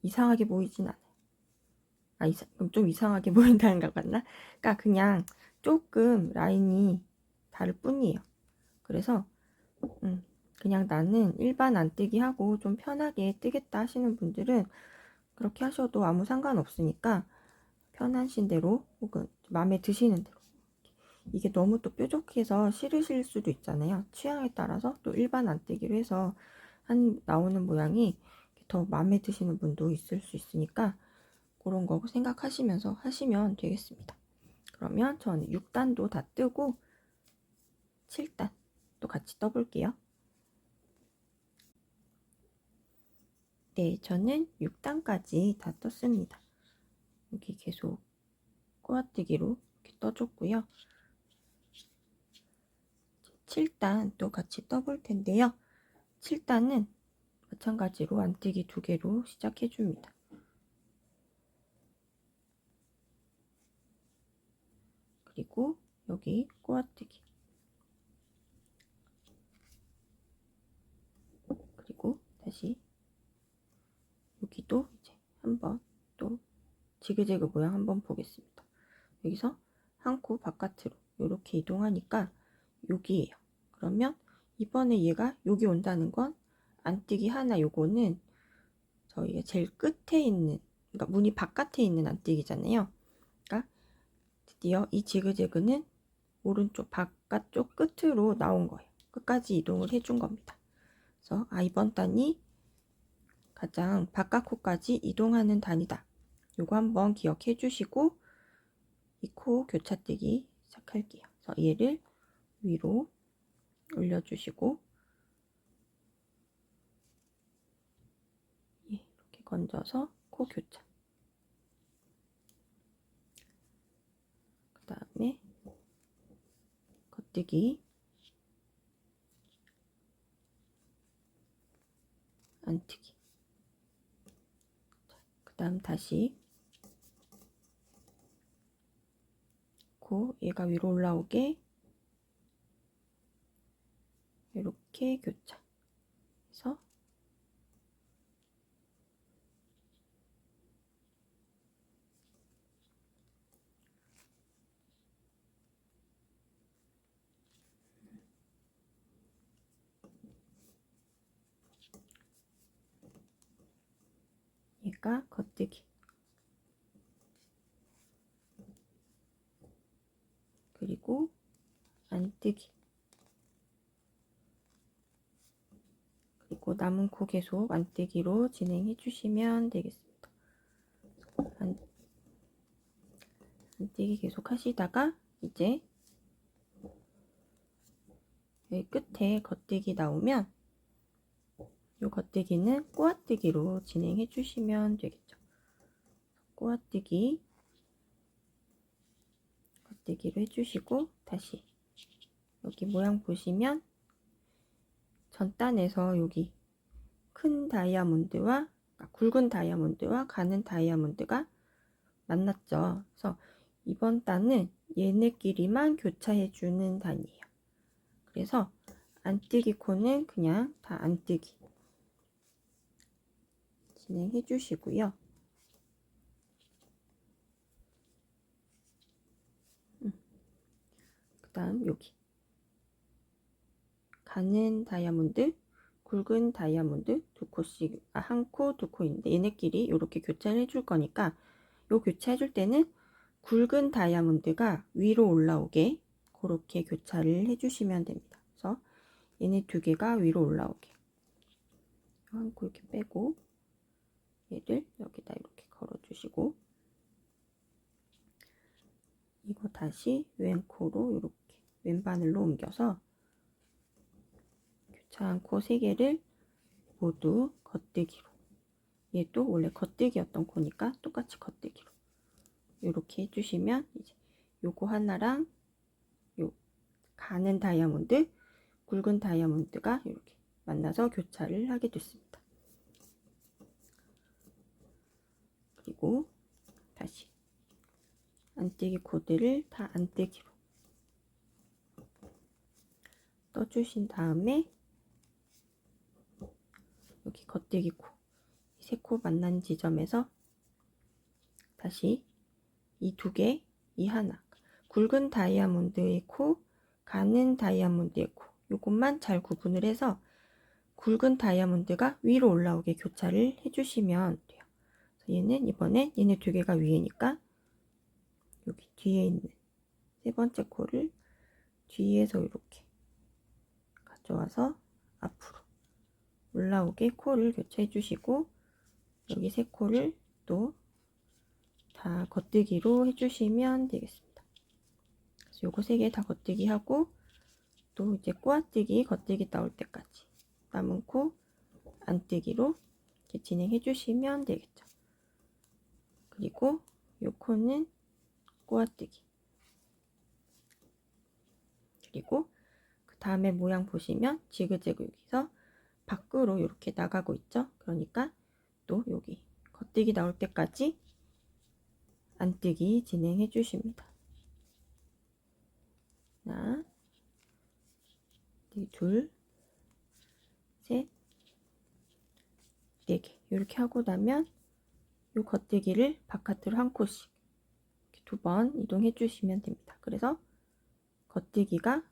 이상하게 보이진 않아요. 좀 이상하게 보인다는 거 같나? 그러니까 그냥 조금 라인이 다를 뿐이에요. 그래서 그냥 나는 일반 안뜨기 하고 좀 편하게 뜨겠다 하시는 분들은 그렇게 하셔도 아무 상관없으니까 편하신 대로 혹은 마음에 드시는 대로. 이게 너무 또 뾰족해서 싫으실 수도 있잖아요. 취향에 따라서 또 일반 안뜨기로 해서 나오는 모양이 더 마음에 드시는 분도 있을 수 있으니까 그런 거 생각하시면서 하시면 되겠습니다. 그러면 저는 6단도 다 뜨고 7단 또 같이 떠볼게요. 네, 저는 6단까지 다 떴습니다. 여기 계속 꼬아뜨기로 이렇게 떠줬고요. 7단 또 같이 떠볼 텐데요. 7단은 마찬가지로 안뜨기 2개로 시작해 줍니다. 그리고 여기 꼬아뜨기. 그리고 다시 여기도 이제 한번 또 지그재그 모양 한번 보겠습니다. 여기서 한 코 바깥으로 이렇게 이동하니까 여기에요. 그러면 이번에 얘가 여기 온다는 건 안뜨기 하나, 요거는 저희가 제일 끝에 있는, 그러니까 무늬 바깥에 있는 안뜨기잖아요. 그러니까 드디어 이 지그재그는 오른쪽 바깥쪽 끝으로 나온 거예요. 끝까지 이동을 해준 겁니다. 그래서 이번 단이 가장 바깥 코까지 이동하는 단이다. 요거 한번 기억해 주시고 이 코 교차뜨기 시작할게요. 그래서 얘를 위로 올려주시고 이렇게 건져서 코 교차. 그 다음에 겉뜨기, 안뜨기. 그 다음 다시 코 얘가 위로 올라오게 이렇게 교차. 해서 얘가 겉뜨기. 그리고 안뜨기. 그리고 남은 코 계속 안뜨기로 진행해 주시면 되겠습니다. 안뜨기 계속 하시다가 이제 여기 끝에 겉뜨기 나오면 이 겉뜨기는 꼬아뜨기로 진행해 주시면 되겠죠. 꼬아뜨기, 겉뜨기로 해주시고 다시 여기 모양 보시면 전 단에서 여기 큰 다이아몬드와 굵은 다이아몬드와 가는 다이아몬드가 만났죠. 그래서 이번 단은 얘네끼리만 교차해 주는 단이에요. 그래서 안뜨기 코는 그냥 다 안뜨기 진행해 주시고요. 그 다음 여기 가는 다이아몬드, 굵은 다이아몬드 두 코씩, 한 코, 두 코인데 얘네끼리 이렇게 교차를 해줄 거니까 요 교차해줄 때는 굵은 다이아몬드가 위로 올라오게 그렇게 교차를 해주시면 됩니다. 그래서 얘네 두 개가 위로 올라오게 한 코 이렇게 빼고 얘를 여기다 이렇게 걸어주시고 이거 다시 왼코로 이렇게 왼바늘로 옮겨서 교차한 코 3개를 모두 겉뜨기로, 얘도 원래 겉뜨기였던 코니까 똑같이 겉뜨기로 이렇게 해주시면 이제 요거 하나랑 요 가는 다이아몬드, 굵은 다이아몬드가 이렇게 만나서 교차를 하게 됐습니다. 그리고 다시 안뜨기 코드를 다 안뜨기로 떠주신 다음에 여기 겉뜨기 코, 세 코 만난 지점에서 다시 이 두 개, 이 하나, 굵은 다이아몬드의 코, 가는 다이아몬드의 코, 요것만 잘 구분을 해서 굵은 다이아몬드가 위로 올라오게 교차를 해주시면 돼요. 얘는 이번엔 얘네 두 개가 위에니까 여기 뒤에 있는 세 번째 코를 뒤에서 이렇게 가져와서 앞으로 올라오게 코를 교차해 주시고 여기 세 코를 또 다 겉뜨기로 해주시면 되겠습니다. 그래서 요거 세 개 다 겉뜨기 하고 또 이제 꼬아뜨기 겉뜨기 나올 때까지 남은 코 안뜨기로 이렇게 진행해 주시면 되겠죠. 그리고 요 코는 꼬아뜨기, 그리고 그 다음에 모양 보시면 지그재그 여기서 밖으로 이렇게 나가고 있죠. 그러니까 또 여기 겉뜨기 나올 때까지 안뜨기 진행해 주십니다. 하나, 둘, 셋, 네 개. 이렇게 하고 나면 이 겉대기를 바깥으로 한 코씩 2번 이동해 주시면 됩니다. 그래서 겉대기가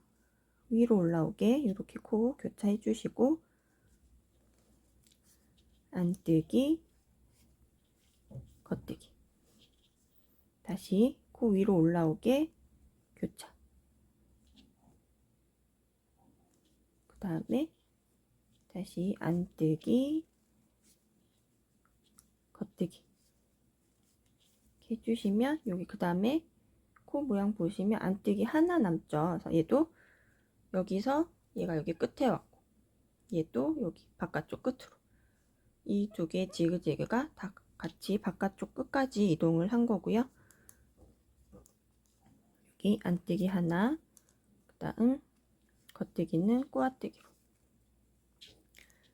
위로 올라오게 이렇게 코 교차해 주시고, 안뜨기, 겉뜨기, 다시 코 위로 올라오게 교차, 그 다음에 다시 안뜨기, 겉뜨기 이렇게 해주시면, 여기 그 다음에 코 모양 보시면 안뜨기 하나 남죠. 그래서 얘도 여기서 얘가 여기 끝에 왔고, 얘도 여기 바깥쪽 끝으로, 이 두 개의 지그재그가 다 같이 바깥쪽 끝까지 이동을 한 거고요. 여기 안뜨기 하나, 그 다음 겉뜨기는 꼬아뜨기로,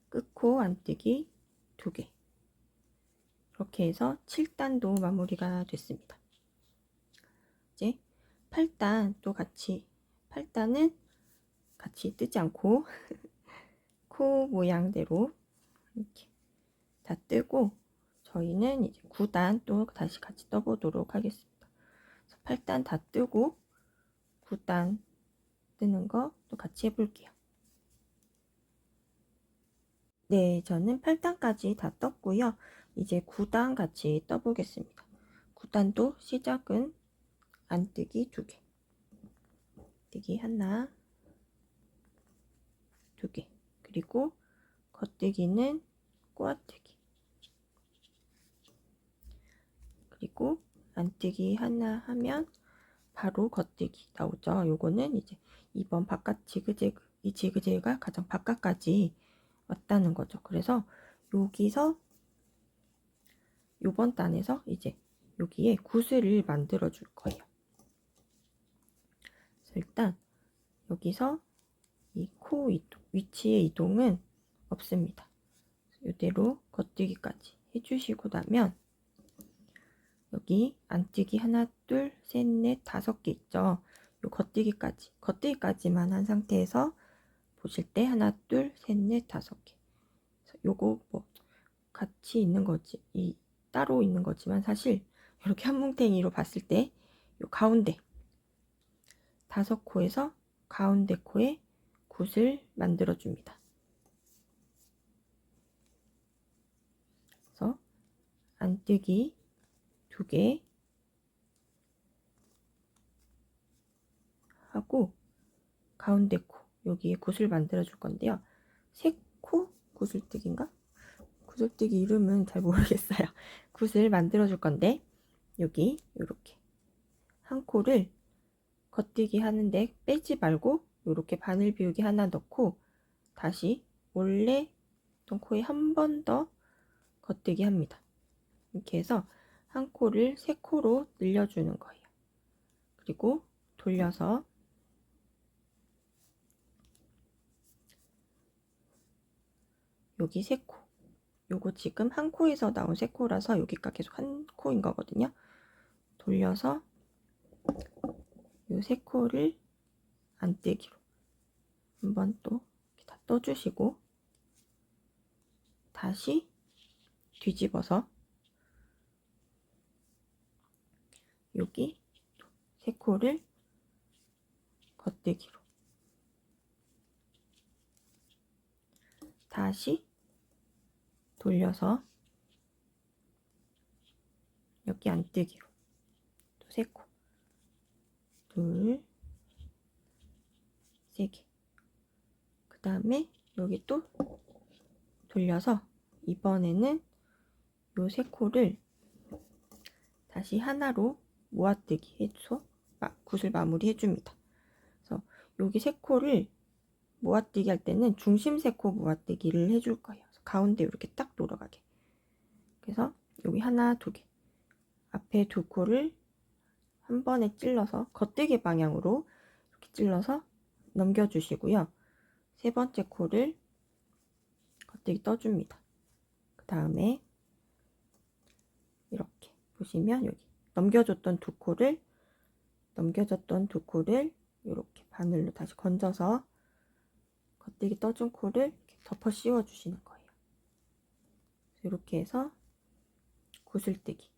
끝코 안뜨기 2개, 이렇게 해서 7단도 마무리가 됐습니다. 이제 8단 또 같이, 8단은 같이 뜨지 않고 코 모양대로 이렇게 다 뜨고, 저희는 이제 9단 또 다시 같이 떠보도록 하겠습니다. 8단 다 뜨고 9단 뜨는 거 또 같이 해볼게요. 네, 저는 8단까지 다 떴고요. 이제 9단 같이 떠보겠습니다. 9단도 시작은 안뜨기 2개, 뜨기 하나, 2개, 그리고 겉뜨기는 꼬아뜨기, 그리고 안뜨기 하나 하면 바로 겉뜨기 나오죠. 요거는 이제 2번 바깥 지그재그, 이 지그재그가 가장 바깥까지 왔다는 거죠. 그래서 여기서 요번 단에서 이제 여기에 구슬을 만들어 줄 거예요. 그래서 일단 여기서 이 코 위치의 이동은 없습니다. 이대로 겉뜨기까지 해주시고 나면, 여기 안뜨기 하나, 둘, 셋, 넷, 5개 있죠. 요 겉뜨기까지만 한 상태에서 보실 때 하나, 둘, 셋, 넷, 5개. 요거 뭐 같이 있는 거지, 이 따로 있는 거지만 사실 이렇게 한 뭉탱이로 봤을 때 요 가운데 5코에서 가운데 코에 굿을 만들어 줍니다. 그래서 안뜨기 2개 하고 가운데 코 여기에 굿을 만들어 줄 건데요. 3코 구슬뜨기인가? 구슬뜨기 이름은 잘 모르겠어요. 굿을 만들어 줄 건데, 여기 이렇게 한 코를 겉뜨기 하는데 빼지 말고 이렇게 바늘 비우기 하나 넣고, 다시 원래 있던 코에 한 번 더 겉뜨기 합니다. 이렇게 해서 한 코를 3코로 늘려주는 거예요. 그리고 돌려서 여기 3코, 요거 지금 한 코에서 나온 3코라서 여기가 계속 한 코인 거거든요. 돌려서 요 3코를 안뜨기로 한번 또 이렇게 다 떠주시고, 다시 뒤집어서 여기 3코를 겉뜨기로, 다시 돌려서 여기 안뜨기로 또 3코, 둘, 3개, 그 다음에 여기 또 돌려서 이번에는 요 3코를 다시 하나로 모아뜨기 해서 굿을 마무리 해줍니다. 그래서 여기 3코를 모아뜨기 할 때는 중심 3코 모아뜨기를 해줄 거예요. 가운데 이렇게 딱 돌아가게. 그래서 여기 하나, 2개, 앞에 2코를 한 번에 찔러서 겉뜨기 방향으로 이렇게 찔러서 넘겨주시고요. 3번째 코를 겉뜨기 떠줍니다. 그 다음에 이렇게 보시면 여기 넘겨줬던 2코를 이렇게 바늘로 다시 건져서 겉뜨기 떠준 코를 이렇게 덮어 씌워 주시는 거예요. 이렇게 해서 구슬뜨기,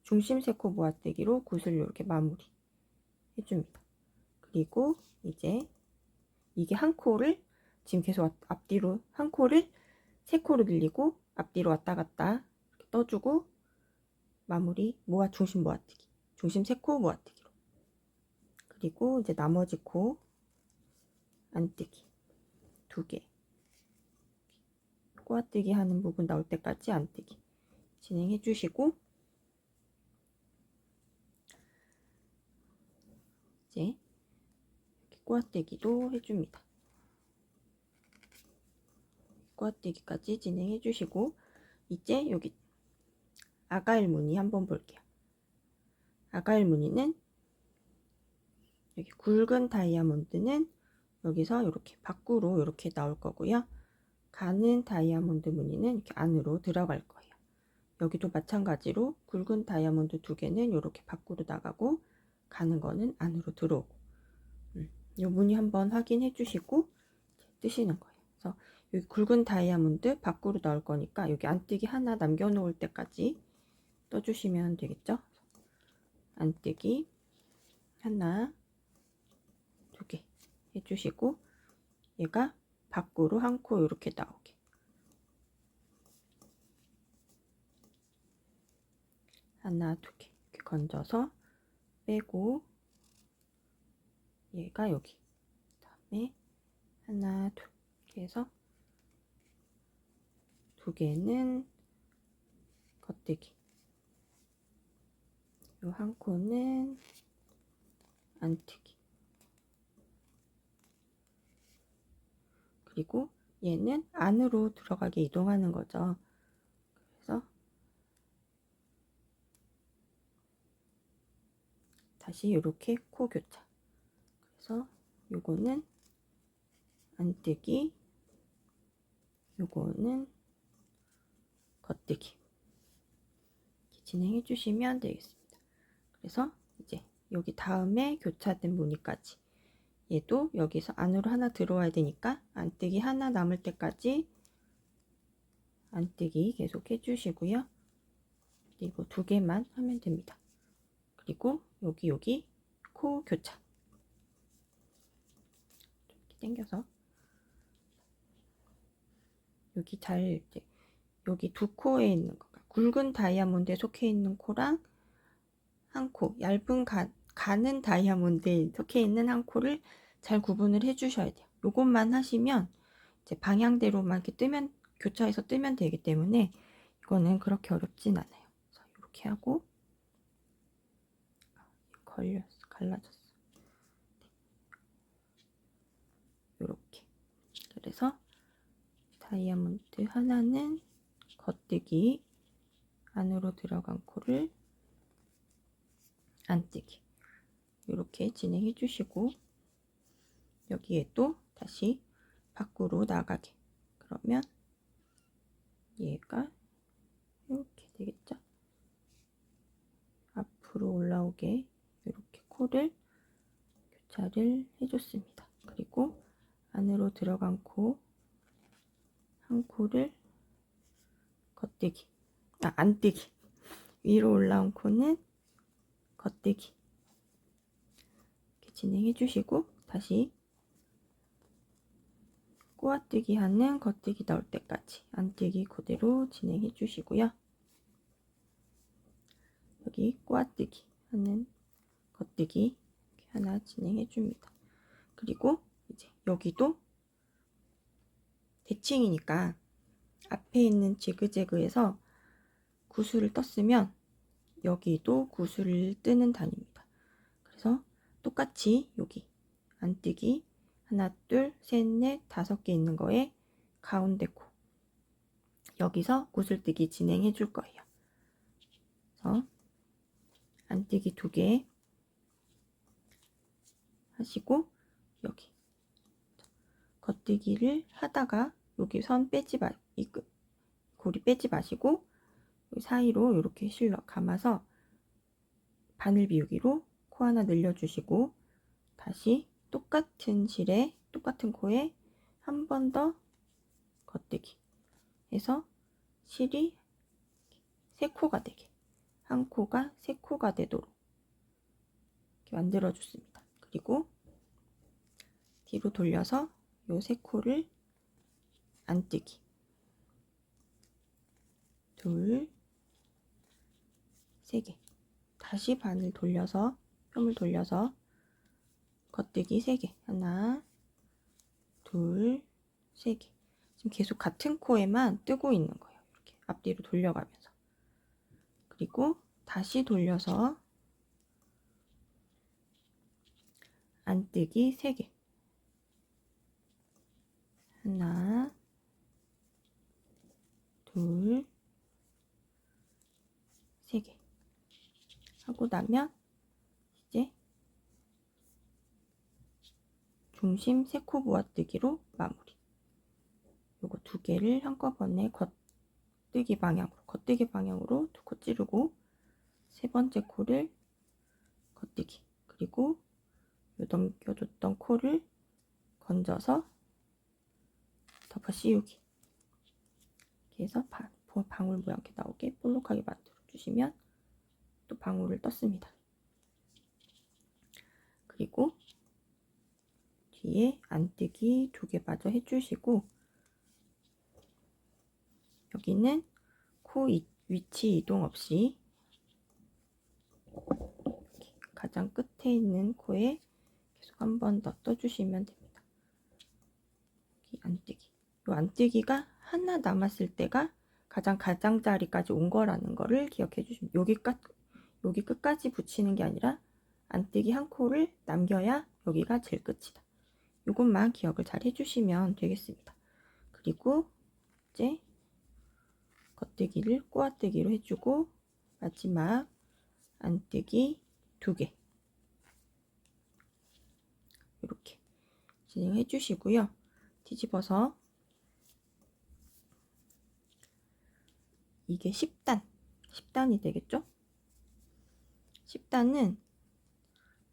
중심 3코 모아뜨기로 구슬 이렇게 마무리 해줍니다. 그리고 이제 이게 한 코를 지금 계속 앞뒤로 한 코를 3코로 늘리고 앞뒤로 왔다 갔다 이렇게 떠주고 마무리 중심 모아뜨기, 중심 3코 모아뜨기로. 그리고 이제 나머지 코 안뜨기 2개, 꼬아뜨기 하는 부분 나올 때까지 안뜨기 진행해 주시고, 이제 이렇게 꼬아뜨기도 해줍니다. 꼬아뜨기까지 진행해 주시고, 이제 여기 아가일 무늬 한번 볼게요. 아가일 무늬는 여기 굵은 다이아몬드는 여기서 이렇게 밖으로 이렇게 나올 거고요. 가는 다이아몬드 무늬는 이렇게 안으로 들어갈 거예요. 여기도 마찬가지로 굵은 다이아몬드 2개는 이렇게 밖으로 나가고 가는 거는 안으로 들어오고, 이 무늬 한번 확인해 주시고 뜨시는 거예요. 그래서 여기 굵은 다이아몬드 밖으로 나올 거니까 여기 안뜨기 하나 남겨 놓을 때까지 떠주시면 되겠죠. 안뜨기 하나 2개 해주시고, 얘가 밖으로 한 코 이렇게 나오게 하나 2개 이렇게 건져서 빼고, 얘가 여기 다음에 하나 2개 해서 2개는 겉뜨기, 요 한 코는 안뜨기, 그리고 얘는 안으로 들어가게 이동하는 거죠. 그래서 다시 이렇게 코 교차. 그래서 요거는 안뜨기, 요거는 겉뜨기 진행해 주시면 되겠습니다. 그래서 이제 여기 다음에 교차된 무늬까지 얘도 여기서 안으로 하나 들어와야 되니까 안뜨기 하나 남을 때까지 안뜨기 계속 해주시고요. 그리고 2개만 하면 됩니다. 그리고 여기 코 교차 이렇게 당겨서 여기 이제 여기 2코에 있는 거, 굵은 다이아몬드에 속해 있는 코랑 한 코, 얇은 가는 다이아몬드에 속해 있는 한 코를 잘 구분을 해 주셔야 돼요. 요것만 하시면 이제 방향대로만 이렇게 뜨면, 교차해서 뜨면 되기 때문에 이거는 그렇게 어렵진 않아요. 그래서 이렇게 하고 갈라졌어. 이렇게. 그래서 다이아몬드 하나는 겉뜨기, 안으로 들어간 코를 안뜨기 이렇게 진행해 주시고, 여기에 또 다시 밖으로 나가게, 그러면 얘가 이렇게 되겠죠. 앞으로 올라오게 이렇게 코를 교차를 해줬습니다. 그리고 안으로 들어간 코 한 코를 겉뜨기, 안뜨기, 위로 올라온 코는 겉뜨기 이렇게 진행해 주시고, 다시 꼬아뜨기 하는 겉뜨기 나올 때까지 안뜨기 그대로 진행해 주시고요. 여기 꼬아뜨기 하는 겉뜨기 이렇게 하나 진행해 줍니다. 그리고 이제 여기도 대칭이니까 앞에 있는 지그재그에서 구슬을 떴으면 여기도 구슬을 뜨는 단입니다. 그래서 똑같이 여기 안뜨기 하나 둘 셋 넷 5개 있는 거에 가운데 코 여기서 구슬뜨기 진행해 줄 거예요. 그래서 안뜨기 2개 하시고, 여기 겉뜨기를 하다가 여기 선 빼지 이 고리 빼지 마시고 여기 사이로 이렇게 실러 감아서 바늘 비우기로 코 하나 늘려주시고, 다시 똑같은 실에 똑같은 코에 한 번 더 겉뜨기 해서 실이 세 코가 되게, 한 코가 세 코가 되도록 이렇게 만들어 줬습니다. 그리고 뒤로 돌려서 요 세 코를 안뜨기, 둘, 세 개, 다시 반을 돌려서 뼘을 돌려서 겉뜨기 3개, 하나, 둘, 3개. 지금 계속 같은 코에만 뜨고 있는 거예요. 이렇게 앞뒤로 돌려가면서. 그리고 다시 돌려서 안뜨기 3개, 하나, 둘, 3개 하고 나면 이제 중심 3코 모아뜨기로 마무리. 요거 2개를 한꺼번에 겉뜨기 방향으로 2코 찌르고 세 번째 코를 겉뜨기, 그리고 요 넘겨줬던 코를 건져서 덮어 씌우기. 이렇게 해서 방울 모양 이렇게 나오게 볼록하게 만들어 주시면 또 방울을 떴습니다. 그리고 뒤에 안뜨기 2개 마저 해주시고, 여기는 코 위치 이동 없이 가장 끝에 있는 코에 계속 한 번 더 떠주시면 됩니다. 여기 안뜨기. 이 안뜨기가 하나 남았을 때가 가장 가장자리까지 온 거라는 거를 기억해 주시면, 여기 끝까지 붙이는 게 아니라 안뜨기 한 코를 남겨야 여기가 제일 끝이다. 이것만 기억을 잘 해주시면 되겠습니다. 그리고 이제 겉뜨기를 꼬아뜨기로 해주고 마지막 안뜨기 2개 이렇게 진행해 주시고요. 뒤집어서 이게 10단이 되겠죠? 10단은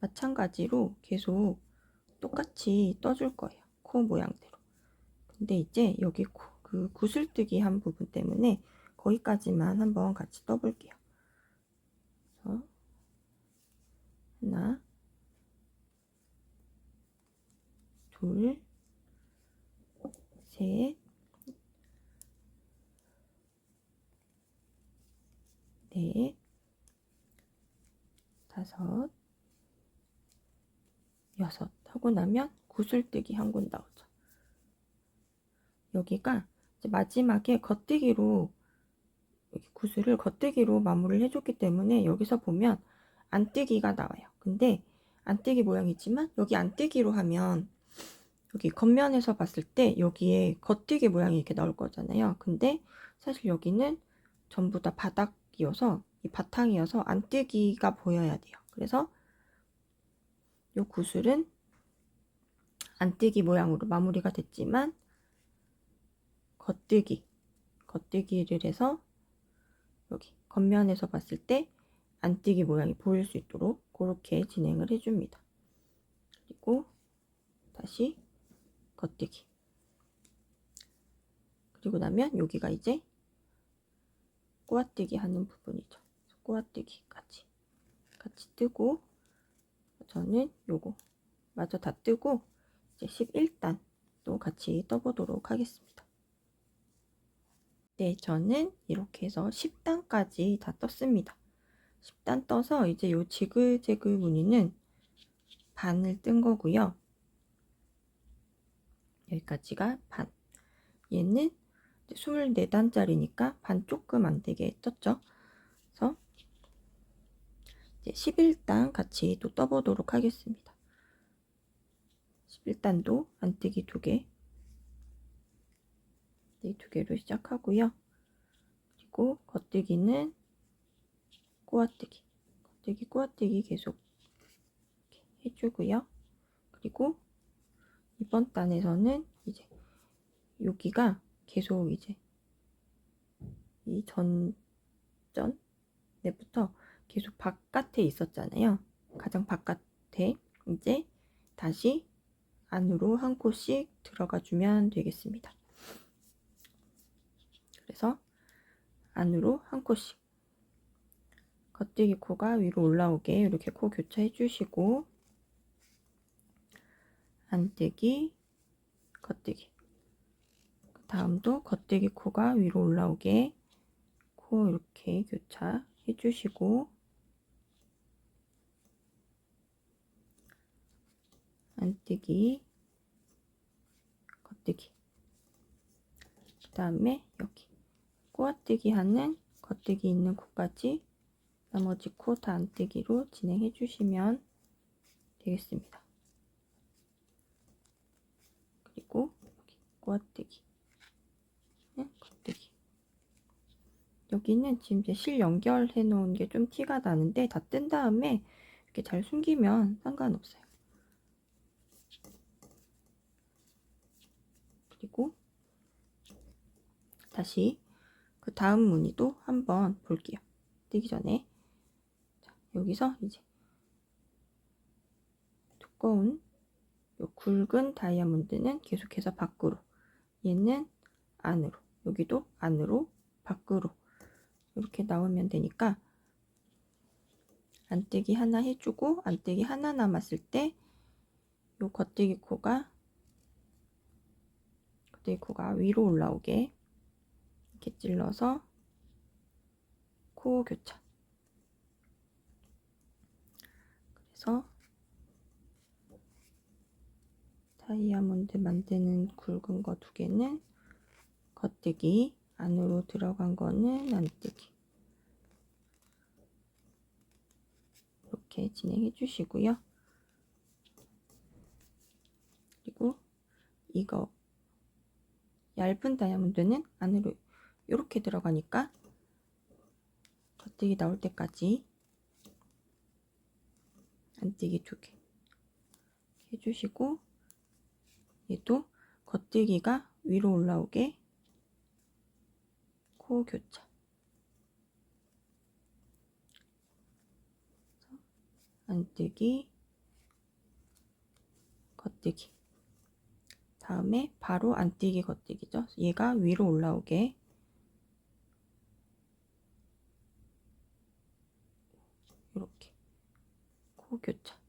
마찬가지로 계속 똑같이 떠줄 거예요. 코 모양대로. 근데 이제 여기 그 구슬뜨기 한 부분 때문에 거기까지만 한번 같이 떠볼게요. 그래서 하나, 둘, 셋, 넷, 다섯, 여섯 하고 나면 구슬뜨기 한 곳 나오죠. 여기가 이제 마지막에 겉뜨기로, 여기 구슬을 겉뜨기로 마무리를 해줬기 때문에 여기서 보면 안뜨기가 나와요. 근데 안뜨기 모양이지만 여기 안뜨기로 하면 여기 겉면에서 봤을 때 여기에 겉뜨기 모양이 이렇게 나올 거잖아요. 근데 사실 여기는 전부 다 바닥이어서, 이 바탕이어서 안뜨기가 보여야 돼요. 그래서 이 구슬은 안뜨기 모양으로 마무리가 됐지만 겉뜨기를 해서 여기 겉면에서 봤을 때 안뜨기 모양이 보일 수 있도록 그렇게 진행을 해줍니다. 그리고 다시 겉뜨기. 그리고 나면 여기가 이제 꼬아뜨기 하는 부분이죠. 꼬아뜨기까지 같이 뜨고, 저는 요거 마저 다 뜨고 이제 11단 또 같이 떠보도록 하겠습니다. 네, 저는 이렇게 해서 10단까지 다 떴습니다. 10단 떠서 이제 요 지그재그 무늬는 반을 뜬 거고요. 여기까지가 반. 얘는 24단짜리니까 반 조금 안 되게 떴죠. 그래서 이제 11단 같이 또 떠보도록 하겠습니다. 11단도 안뜨기 2개, 네, 2개로 시작하고요. 그리고 겉뜨기는 꼬아뜨기 계속 이렇게 해주고요. 그리고 이번 단에서는 이제 여기가 계속 이제 이 전에부터 계속 바깥에 있었잖아요. 가장 바깥에 이제 다시 안으로 한 코씩 들어가 주면 되겠습니다. 그래서 안으로 한 코씩, 겉대기 코가 위로 올라오게 이렇게 코 교차해 주시고, 안뜨기, 겉대기. 다음도 겉대기 코가 위로 올라오게 코 이렇게 교차해 주시고, 안뜨기, 겉대기. 그 다음에 여기 꼬아뜨기 하는 겉대기 있는 코까지 나머지 코 다 안뜨기로 진행해 주시면 되겠습니다. 그리고 여기 꼬아뜨기, 겉대기. 여기는 지금 이제 실 연결해 놓은 게 좀 티가 나는데 다 뜬 다음에 이렇게 잘 숨기면 상관없어요. 그리고 다시 그 다음 무늬도 한번 볼게요. 뜨기 전에. 자, 여기서 이제 두꺼운 요 굵은 다이아몬드는 계속해서 밖으로, 얘는 안으로, 여기도 안으로, 밖으로 이렇게 나오면 되니까 안뜨기 하나 해주고 안뜨기 하나 남았을 때 요 겉뜨기 코가 위로 올라오게 이렇게 찔러서 코 교차. 그래서 다이아몬드 만드는 굵은 거 2개는 겉뜨기, 안으로 들어간 거는 안뜨기. 이렇게 진행해 주시고요. 그리고 이거 얇은 다이아몬드는 안으로 이렇게 들어가니까 겉뜨기 나올 때까지 안뜨기 2개 해주시고, 얘도 겉뜨기가 위로 올라오게 코 교차. 안뜨기, 겉뜨기. 다음에 바로 안뜨기, 겉뜨기죠. 얘가 위로 올라오게 이렇게 코 교차.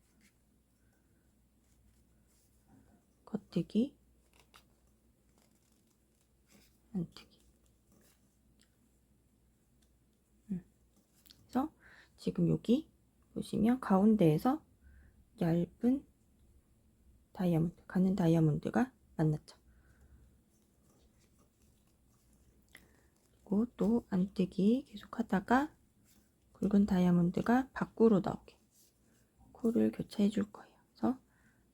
겉뜨기, 안뜨기. 그래서 지금 여기 보시면 가운데에서 얇은 다이아몬드, 가는 다이아몬드가 만났죠. 그리고 또 안뜨기 계속 하다가 굵은 다이아몬드가 밖으로 나오게 코를 교차해 줄 거예요. 그래서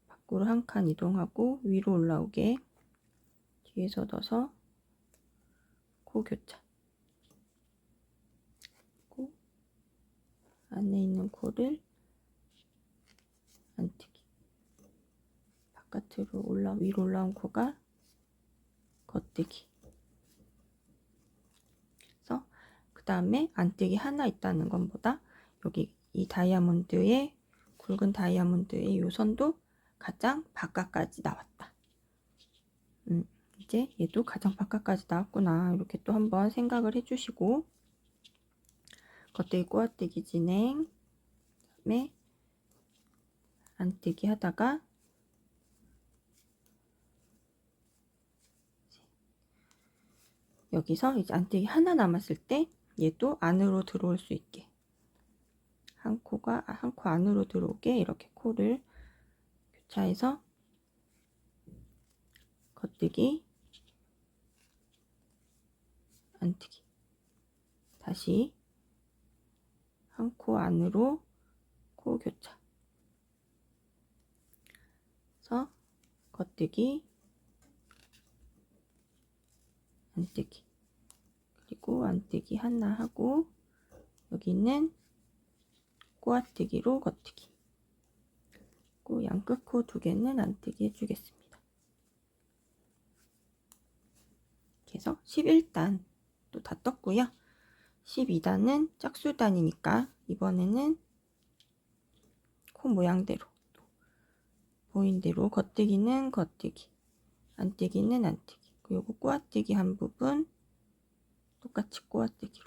밖으로 한 칸 이동하고 위로 올라오게 뒤에서 넣어서 코 교차. 그리고 안에 있는 코를 안뜨기. 바깥으로 위로 올라온 코가 겉뜨기. 그래서 그 다음에 안뜨기 하나 있다는 것보다 여기 이 다이아몬드의 굵은 다이아몬드의 요 선도 가장 바깥까지 나왔다. 이제 얘도 가장 바깥까지 나왔구나, 이렇게 또 한번 생각을 해주시고, 겉뜨기 꼬아뜨기 진행, 그다음에 안뜨기 하다가 여기서 이제 안뜨기 하나 남았을 때 얘도 안으로 들어올 수 있게 한 코 안으로 들어오게 이렇게 코를 교차해서 겉뜨기, 안뜨기. 다시 한 코 안으로 코 교차. 그래서 겉뜨기, 안뜨기. 그리고 안뜨기 하나 하고 여기는 꼬아뜨기로 겉뜨기. 그리고 양끝 코 2개는 안뜨기 해주겠습니다. 그래서 11단 또 다 떴고요. 12단은 짝수단이니까 이번에는 코 모양대로 보인 대로 겉뜨기는 겉뜨기, 안뜨기는 안뜨기. 그리고 꼬아뜨기 한 부분 똑같이 꼬아뜨기로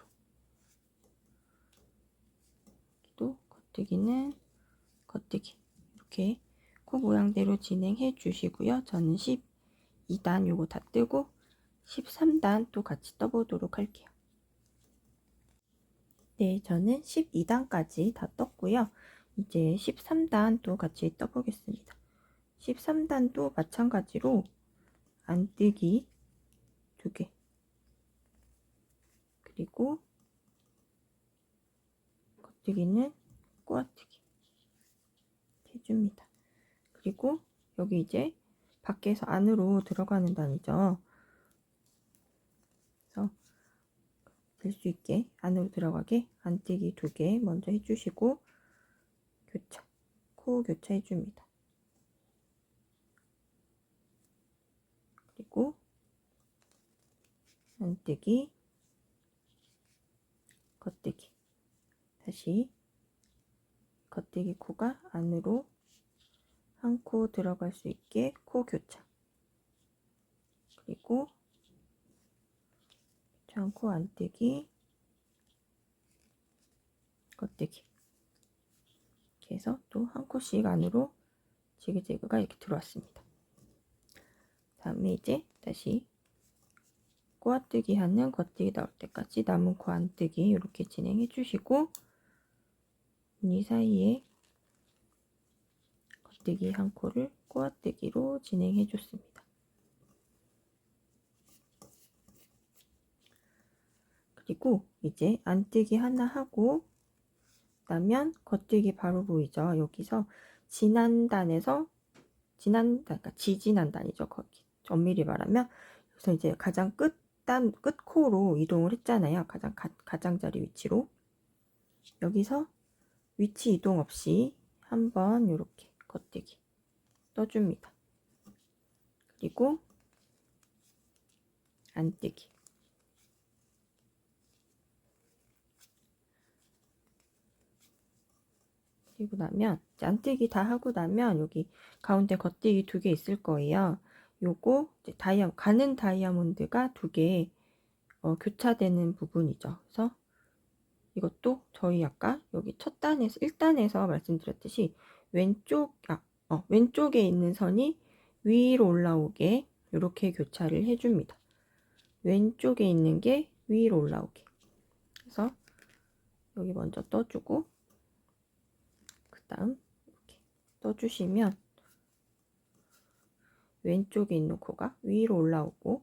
겉뜨기는 겉뜨기 이렇게 코 모양대로 진행해 주시고요. 저는 12단 요거 다 뜨고 13단 또 같이 떠보도록 할게요. 네, 저는 12단까지 다 떴고요. 이제 13단 또 같이 떠보겠습니다. 13단도 마찬가지로 안뜨기 2개 그리고 겉뜨기는 꼬아뜨기 해줍니다. 그리고 여기 이제 밖에서 안으로 들어가는 단이죠. 그래서 될 수 있게 안으로 들어가게 안뜨기 2개 먼저 해주시고 교차, 코 교차 해줍니다. 그리고 안뜨기, 겉뜨기, 다시 겉뜨기 코가 안으로 한 코 들어갈 수 있게 코 교차, 그리고 교차 코 안뜨기, 겉뜨기 이렇게 해서 또 한 코씩 안으로 지그재그가 이렇게 들어왔습니다. 다음에 이제 다시 꼬아뜨기 하는 겉뜨기 나올 때까지 남은 코 안뜨기 이렇게 진행해 주시고 무늬 사이에 겉뜨기 한 코를 꼬아뜨기로 진행해 줬습니다. 그리고 이제 안뜨기 하나 하고 나면 겉뜨기 바로 보이죠. 여기서 지난단에서 그러니까 지지난단이죠. 거기 엄밀히 말하면 그래서 이제 가장 끝코로 이동을 했잖아요. 가장자리 위치로. 여기서 위치 이동 없이 한번 이렇게 겉뜨기 떠줍니다. 그리고 안뜨기. 그리고 나면 안뜨기 다 하고 나면 여기 가운데 겉뜨기 2개 있을 거예요. 요거 이제 가는 다이아몬드가 2개 교차되는 부분이죠. 그래서 이것도 저희 아까 여기 첫 단에서 1단에서 말씀드렸듯이 왼쪽에 있는 선이 위로 올라오게 이렇게 교차를 해줍니다. 왼쪽에 있는 게 위로 올라오게. 그래서 여기 먼저 떠주고 그 다음 이렇게 떠주시면 왼쪽에 있는 코가 위로 올라오게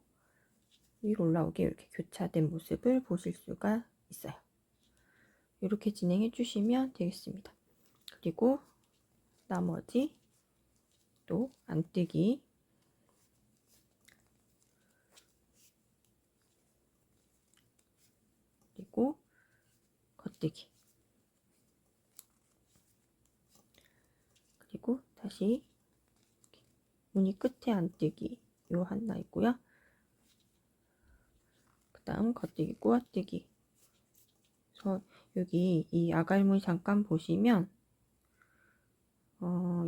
이렇게 교차된 모습을 보실 수가 있어요. 이렇게 진행해 주시면 되겠습니다. 그리고 나머지 또 안뜨기 그리고 겉뜨기 그리고 다시 무늬 끝에 안뜨기 요 하나 있고요. 그 다음 겉뜨기 꼬아뜨기. 그래서 여기 이 아갈무늬 잠깐 보시면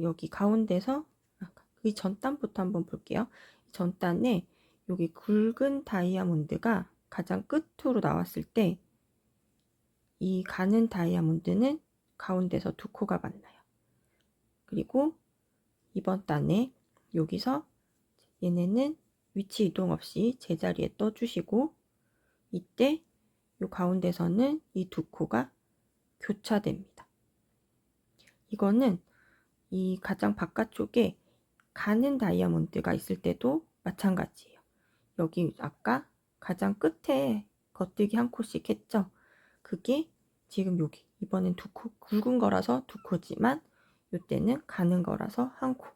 여기 가운데서 이 전단부터 한번 볼게요. 전단에 여기 굵은 다이아몬드가 가장 끝으로 나왔을 때 이 가는 다이아몬드는 가운데서 2코가 만나요. 그리고 이번 단에 여기서 얘네는 위치 이동 없이 제자리에 떠주시고 이때 이 가운데서는 이 2코가 교차됩니다. 이거는 이 가장 바깥쪽에 가는 다이아몬드가 있을 때도 마찬가지예요. 여기 아까 가장 끝에 겉뜨기 한 코씩 했죠. 그게 지금 여기 이번엔 2코 굵은 거라서 2코지만 이때는 가는 거라서 한 코.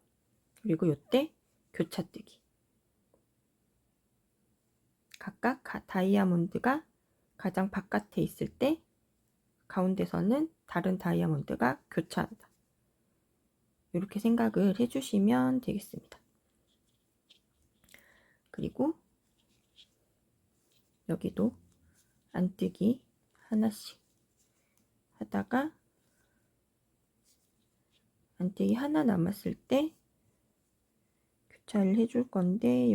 그리고 이때 교차뜨기. 각각 다이아몬드가 가장 바깥에 있을 때 가운데서는 다른 다이아몬드가 교차한다. 이렇게 생각을 해주시면 되겠습니다. 그리고 여기도 안뜨기 하나씩 하다가 안뜨기 하나 남았을 때 교차를 해줄 건데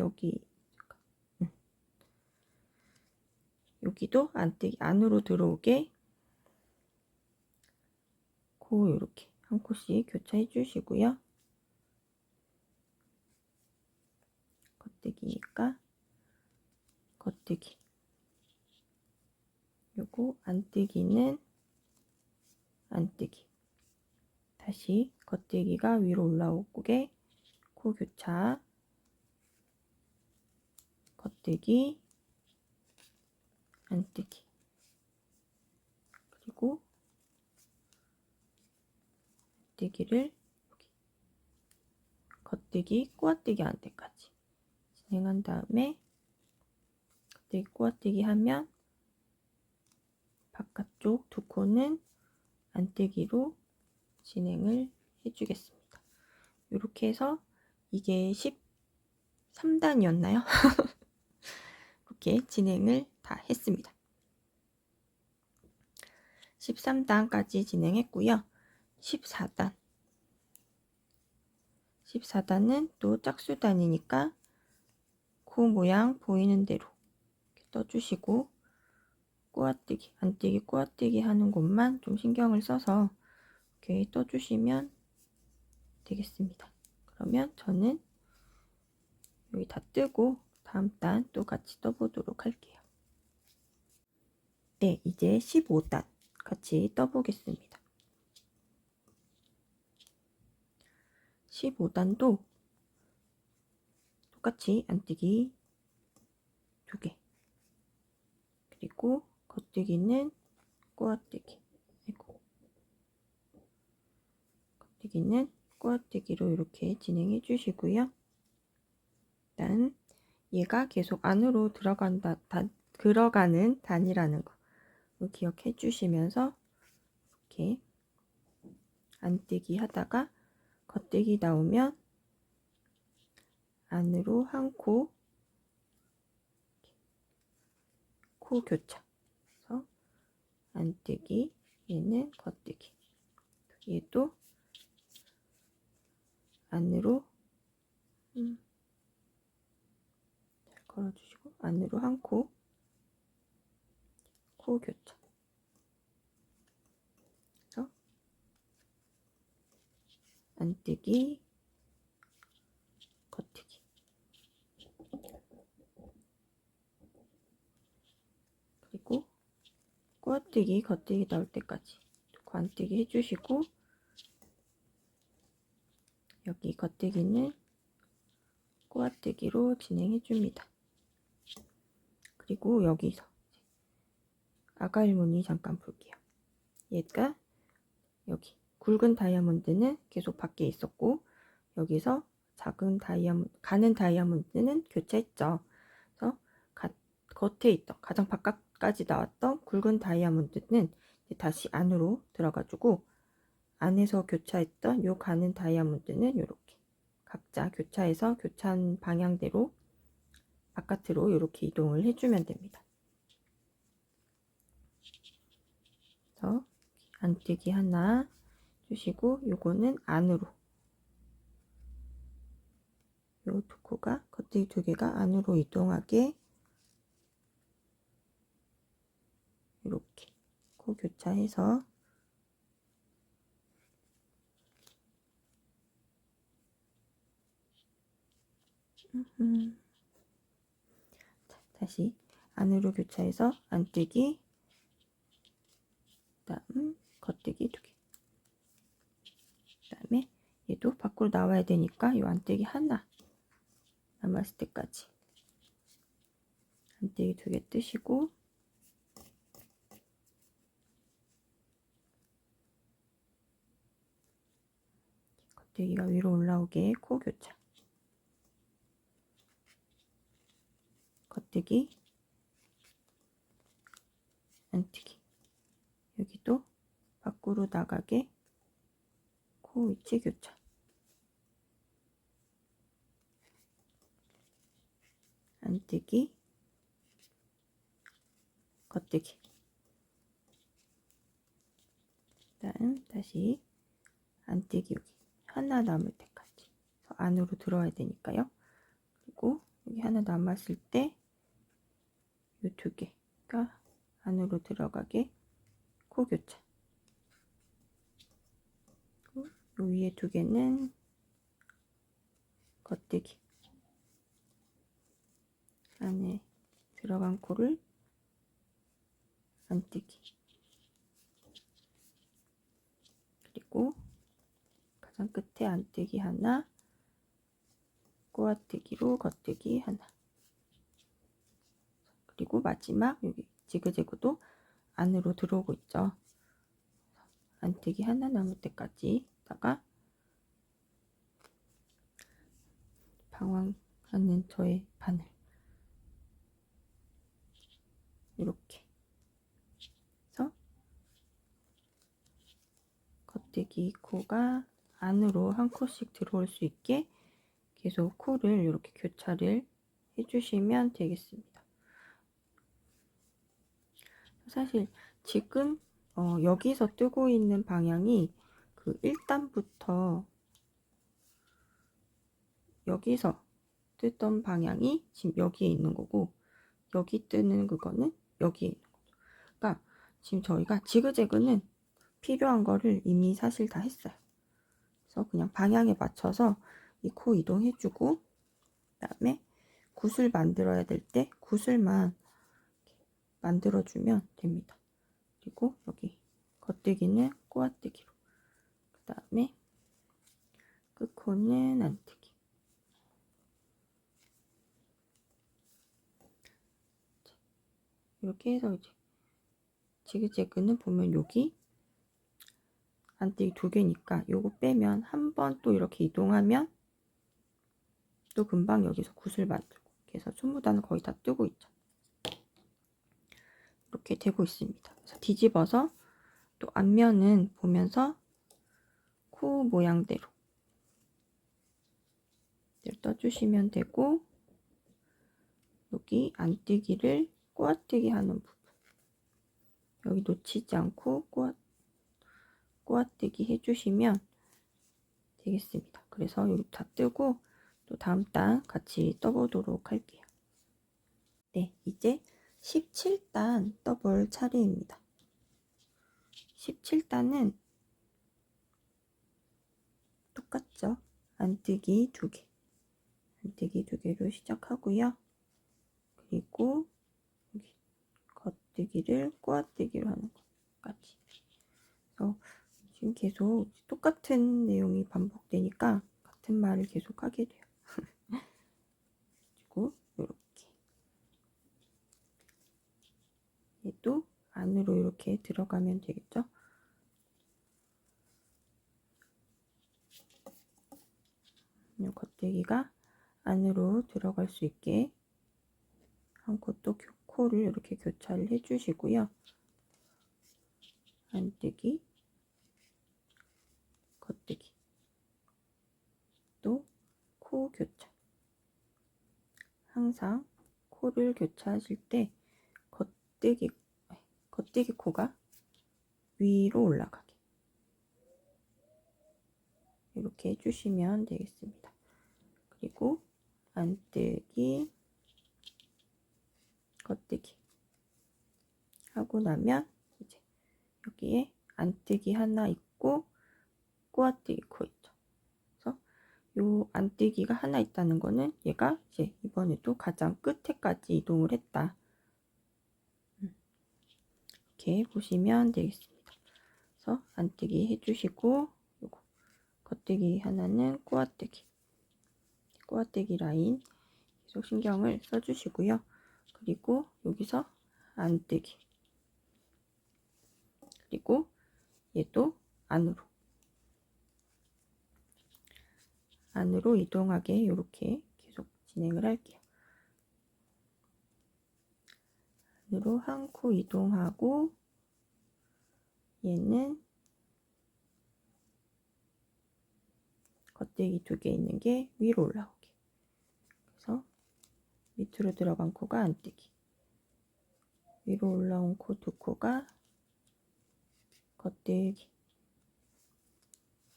여기도 안뜨기 안으로 들어오게 코 이렇게 한 코씩 교차해 주시고요. 겉대기니까 겉대기, 요거 안뜨기는 안뜨기, 다시 겉대기가 위로 올라오게 코 교차, 겉대기, 안뜨기, 그리고 안뜨기를 겉대기, 꼬아뜨기 할 때까지 진행한 다음에 겉대기, 꼬아뜨기 하면 바깥쪽 두 코는 안뜨기로 진행을 해주겠습니다. 이렇게 해서 이게 13단이었나요? 이렇게 진행을 다 했습니다. 13단까지 진행했고요. 14단. 14단은 또 짝수단이니까 코 모양 보이는 대로 이렇게 떠주시고 꼬아뜨기, 안뜨기, 꼬아뜨기 하는 곳만 좀 신경을 써서 이렇게 떠주시면 되겠습니다. 그러면 저는 여기 다 뜨고 다음 단 또 같이 떠보도록 할게요. 네, 이제 15단 같이 떠보겠습니다. 15단도 똑같이 안뜨기 2개, 그리고 겉뜨기는 꼬아뜨기, 겉뜨기는 꼬아뜨기로 이렇게 진행해 주시고요. 일단 얘가 계속 안으로 들어가는 단이라는 거 기억해 주시면서 이렇게 안뜨기 하다가 겉뜨기 나오면 안으로 한 코, 코 교차, 그래서 안뜨기, 얘는 겉뜨기, 얘도 안으로 잘 걸어주시고 안으로 한 코, 코 교차, 그래서 안뜨기, 겉뜨기, 그리고 꼬아뜨기, 겉뜨기 나올 때까지 안뜨기 해주시고, 여기 겉뜨기는 꼬아뜨기로 진행해 줍니다. 그리고 여기서 아가일무늬 잠깐 볼게요. 얘가 여기 굵은 다이아몬드는 계속 밖에 있었고, 여기서 작은 다이아몬드, 가는 다이아몬드는 교차했죠. 그래서 겉에 있던 가장 바깥까지 나왔던 굵은 다이아몬드는 다시 안으로 들어가지고, 안에서 교차했던 요 가는 다이아몬드는 이렇게 각자 교차해서 교차한 방향대로 바깥으로 이렇게 이동을 해주면 됩니다. 그래서 안뜨기 하나 주시고, 요거는 안으로, 요 두 코가 겉뜨기 두 개가 안으로 이동하게 이렇게 코 교차해서 다시 안으로 교차해서 안뜨기, 그다음 겉뜨기 두 개, 그다음에 얘도 밖으로 나와야 되니까 이 안뜨기 하나 남았을 때까지 안뜨기 두 개 뜨시고, 겉뜨기가 위로 올라오게 코 교차, 겉뜨기, 안뜨기, 여기도 밖으로 나가게 코 위치 교차, 안뜨기, 겉뜨기, 그다음 다시 안뜨기, 여기 하나 남을 때까지 안으로 들어와야 되니까요. 그리고 여기 하나 남았을 때 이 두 개가 안으로 들어가게 코 교차, 요 위에 2개는 겉대기, 안에 들어간 코를 안뜨기, 그리고 가장 끝에 안뜨기 하나, 꼬아뜨기로 겉뜨기 하나, 그리고 마지막 여기 지그재그도 안으로 들어오고 있죠. 안뜨기 하나 남을 때까지 다가 방황하는 저의 바늘 이렇게 해서 겉뜨기 코가 안으로 한 코씩 들어올 수 있게 계속 코를 이렇게 교차를 해주시면 되겠습니다. 사실 지금 여기서 뜨고 있는 방향이 그 1단부터 여기서 뜨던 방향이 지금 여기에 있는 거고, 여기 뜨는 그거는 여기에 있는 거죠. 그러니까 지금 저희가 지그재그는 필요한 거를 이미 사실 다 했어요. 그래서 그냥 방향에 맞춰서 이 코 이동해주고, 그 다음에 굿을 만들어야 될 때 굿을만 만들어주면 됩니다. 그리고 여기 겉뜨기는 꼬아뜨기로, 그 다음에 끝코는 안뜨기. 이렇게 해서 이제 지그재그는 보면 여기 안뜨기 2개니까 요거 빼면 한 번 또 이렇게 이동하면 또 금방 여기서 굿을 만들고, 그래서 20단은 거의 다 뜨고 있죠. 이렇게 되고 있습니다. 그래서 뒤집어서 또 앞면은 보면서 코 모양대로 떠주시면 되고, 여기 안뜨기를 꼬아뜨기 하는 부분 여기 놓치지 않고 꼬아뜨기 해주시면 되겠습니다. 그래서 여기 다 뜨고 또 다음 단 같이 떠보도록 할게요. 네, 이제 17단 떠볼 차례입니다. 17단은 똑같죠? 안뜨기 2개, 안뜨기 2개로 시작하고요. 그리고 여기 겉뜨기를 꼬아뜨기로 하는 것까지. 그래서 지금 계속 똑같은 내용이 반복되니까 같은 말을 계속 하게 돼요. 그리고 이렇게 얘도 안으로 이렇게 들어가면 되겠죠. 이 겉대기가 안으로 들어갈 수 있게 한 코 또 코를 이렇게 교차를 해주시고요. 안뜨기, 겉뜨기, 또 코 교차. 항상 코를 교차하실 때 겉뜨기 코가 위로 올라가게 이렇게 해주시면 되겠습니다. 그리고 안뜨기, 겉뜨기 하고 나면 이제 여기에 안뜨기 하나 있고 꼬아뜨기 코 있죠. 그래서 요 안뜨기가 하나 있다는 거는 얘가 이제 이번에도 가장 끝에까지 이동을 했다. 이렇게 보시면 되겠습니다. 그래서 안뜨기 해주시고, 요거 겉뜨기 하나는 꼬아뜨기 라인 계속 신경을 써주시고요. 그리고 여기서 안뜨기, 그리고 얘도 안으로 이동하게 이렇게 계속 진행을 할게요. 안으로 한 코 이동하고, 얘는 겉뜨기 2개 있는 게 위로 올라오게. 그래서 밑으로 들어간 코가 안뜨기, 위로 올라온 코 2코가 겉뜨기,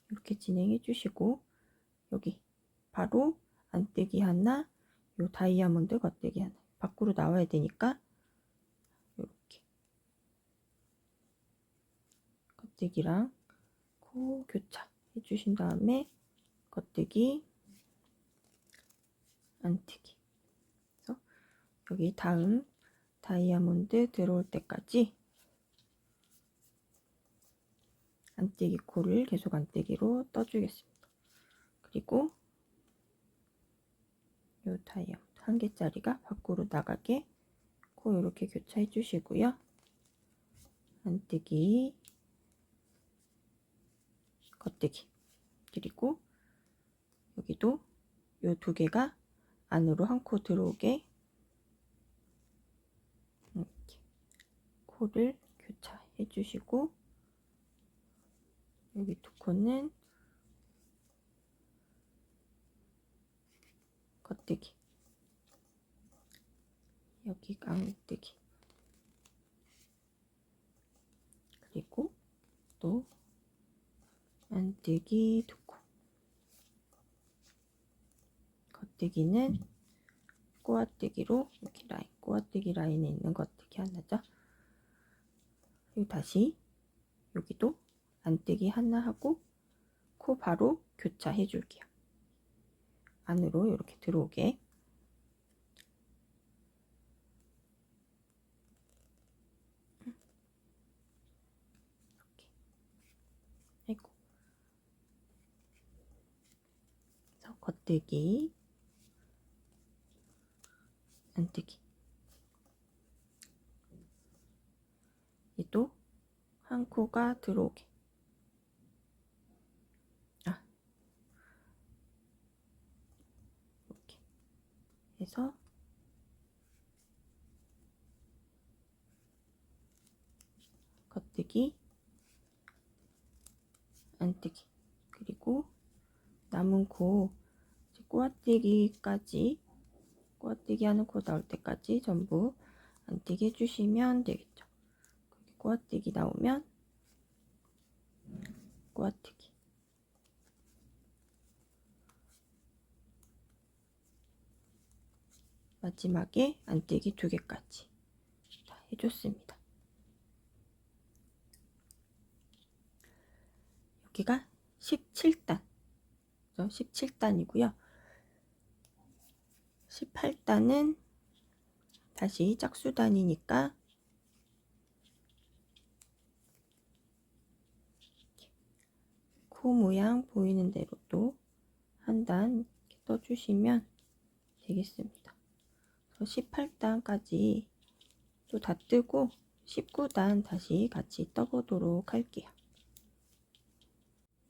이렇게 진행해 주시고, 여기 바로 안뜨기 하나, 요 다이아몬드 겉뜨기 하나 밖으로 나와야 되니까 이렇게 겉뜨기랑 코 교차 해주신 다음에 겉뜨기, 안뜨기. 그래서 여기 다음 다이아몬드 들어올 때까지 안뜨기 코를 계속 안뜨기로 떠주겠습니다. 그리고 이 다이아몬드 한 개짜리가 밖으로 나가게 코 이렇게 교차해 주시고요. 안뜨기, 겉뜨기. 그리고 여기도 이 두 개가 안으로 한 코 들어오게 이렇게 코를 교차해 주시고, 여기 두 코는 겉뜨기, 여기가 안뜨기. 그리고 또 안뜨기 두 코. 겉뜨기는 꼬아뜨기로 이렇게 라인, 꼬아뜨기 라인에 있는 겉뜨기 하나죠. 그리고 다시 여기도 안뜨기 하나 하고 코 바로 교차해 줄게요. 안으로 이렇게 들어오게. 이렇게. 아이고. 그래서 겉뜨기, 안뜨기. 얘도 한 코가 들어오게. 이렇게 해서 겉뜨기, 안뜨기. 그리고 남은 코 꼬아뜨기까지, 꼬아뜨기 하는 코 나올 때까지 전부 안뜨기 해주시면 되겠죠. 꼬아뜨기 나오면 꼬아뜨기. 마지막에 안뜨기 두 개까지 다 해줬습니다. 여기가 17단, 17단이고요. 18단은 다시 짝수단이니까 코 모양 보이는 대로 또 한 단 떠주시면 되겠습니다. 18단까지 또 다 뜨고 19단 다시 같이 떠보도록 할게요.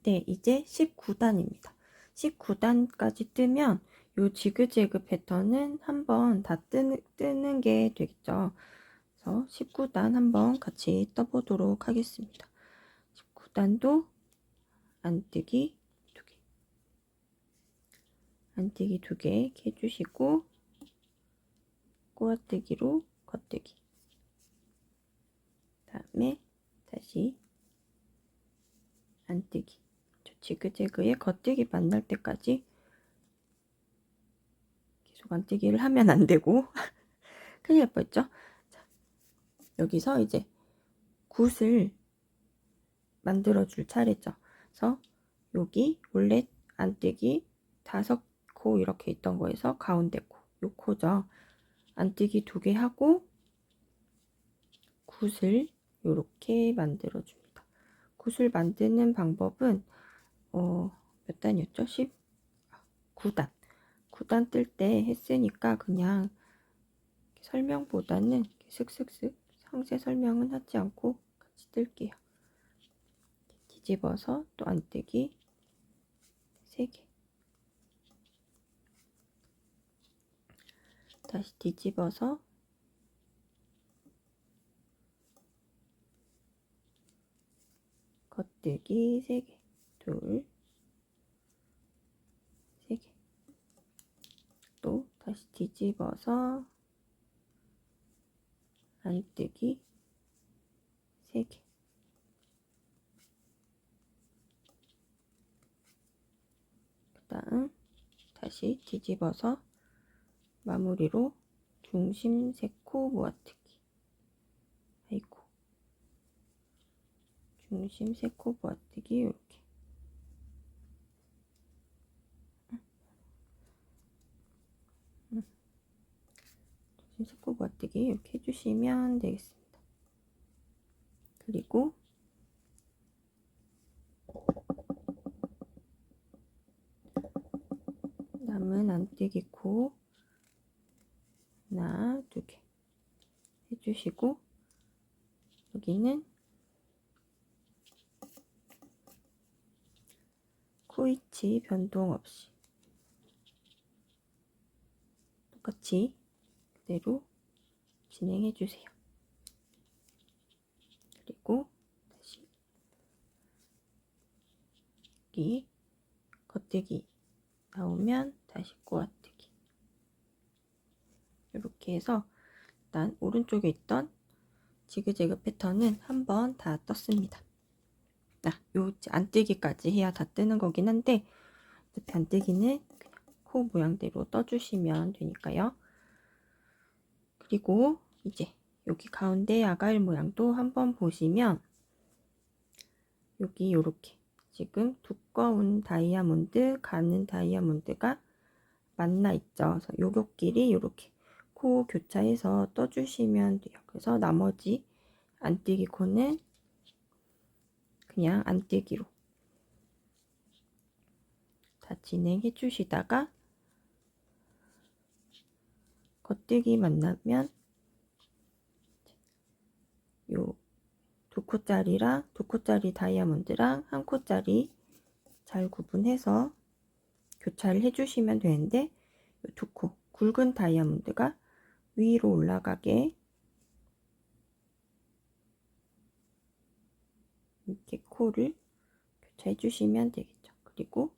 네, 이제 19단입니다. 19단까지 뜨면 요 지그재그 패턴은 한번 다 뜨는 게 되겠죠. 그래서 19단 한번 같이 떠보도록 하겠습니다. 19단도 안뜨기 두 개, 안뜨기 두 개 이렇게 해주시고, 꼬아뜨기로 겉뜨기, 다음에 다시 안뜨기. 지그재그에 겉뜨기 만날 때까지 계속 안뜨기를 하면 안 되고 큰일 날 뻔했죠. 자, 여기서 이제 굿을 만들어 줄 차례죠. 그래서 여기 원래 안뜨기 5코 이렇게 있던 거에서 가운데 코, 요 코죠. 안뜨기 2개 하고 굿을 이렇게 만들어 줍니다. 굿을 만드는 방법은 몇 단이었죠? 19단. 9단 뜰 때 했으니까 그냥 설명보다는 슥슥슥 상세 설명은 하지 않고 같이 뜰게요. 뒤집어서 또 안뜨기 3개, 다시 뒤집어서 겉뜨기 3개, 둘, 3개, 또 다시 뒤집어서 안뜨기 3개, 그 다음 다시 뒤집어서 마무리로 중심 3코 모아뜨기. 아이고, 중심 3코 모아뜨기. 이렇게 세코 모아뜨기 이렇게 해주시면 되겠습니다. 그리고 남은 안뜨기 코 하나, 두 개 해주시고, 여기는 코 위치 변동 없이 똑같이 그대로 진행해 주세요. 그리고 다시 여기 겉뜨기 나오면 다시 꼬아뜨기, 이렇게 해서 일단 오른쪽에 있던 지그재그 패턴은 한번 다 떴습니다. 요 안뜨기까지 해야 다 뜨는 거긴 한데, 어차피 안뜨기는 그냥 코 모양대로 떠주시면 되니까요. 그리고 이제 여기 가운데 아가일 모양도 한번 보시면, 여기 요렇게 지금 두꺼운 다이아몬드, 가는 다이아몬드가 만나 있죠. 그래서 요것끼리 요렇게 코 교차해서 떠주시면 돼요. 그래서 나머지 안뜨기 코는 그냥 안뜨기로 다 진행해 주시다가, 겉뜨기 만나면 요 두 코짜리랑 두 코짜리 다이아몬드랑 한 코짜리 잘 구분해서 교차를 해주시면 되는데, 두 코 굵은 다이아몬드가 위로 올라가게 이렇게 코를 교차해 주시면 되겠죠. 그리고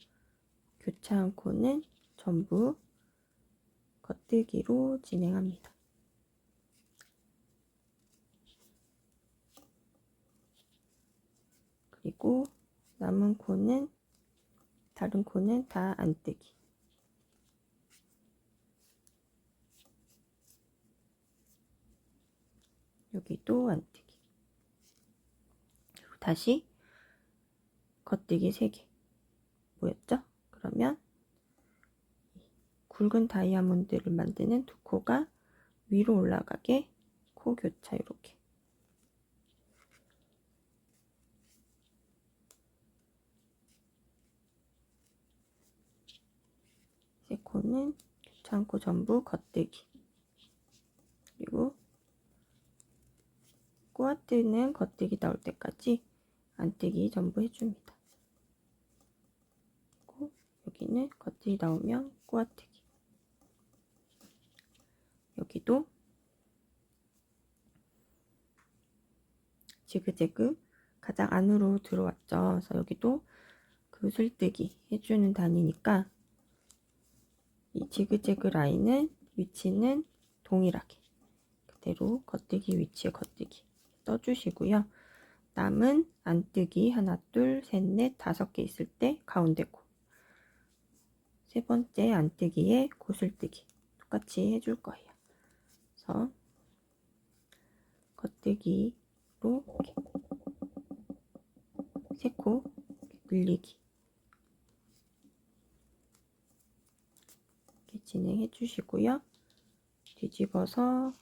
교차한 코는 전부 겉뜨기로 진행합니다. 그리고 남은 코는, 다른 코는 다 안뜨기. 여기도 안뜨기. 그리고 다시 겉뜨기 3개 보였죠? 그러면 굵은 다이아몬드를 만드는 두 코가 위로 올라가게 코 교차, 이렇게 세 코는 교차 한 코 전부 겉뜨기. 그리고 꼬아뜨는 겉뜨기 나올 때까지 안뜨기 전부 해줍니다. 그리고 여기는 겉뜨기 나오면 꼬아뜨기. 여기도 지그재그 가장 안으로 들어왔죠. 그래서 여기도 그 술뜨기 해주는 단위니까 이 지그재그 라인은 위치는 동일하게 그대로 겉뜨기 위치에 겉뜨기 떠주시고요. 남은 안뜨기 하나, 둘, 셋, 넷, 5개 있을 때 가운데 코, 세 번째 안뜨기에 고슬뜨기 똑같이 해줄 거예요. 그래서 겉뜨기로 이렇게 세 코 늘리기 이렇게 진행해 주시고요. 뒤집어서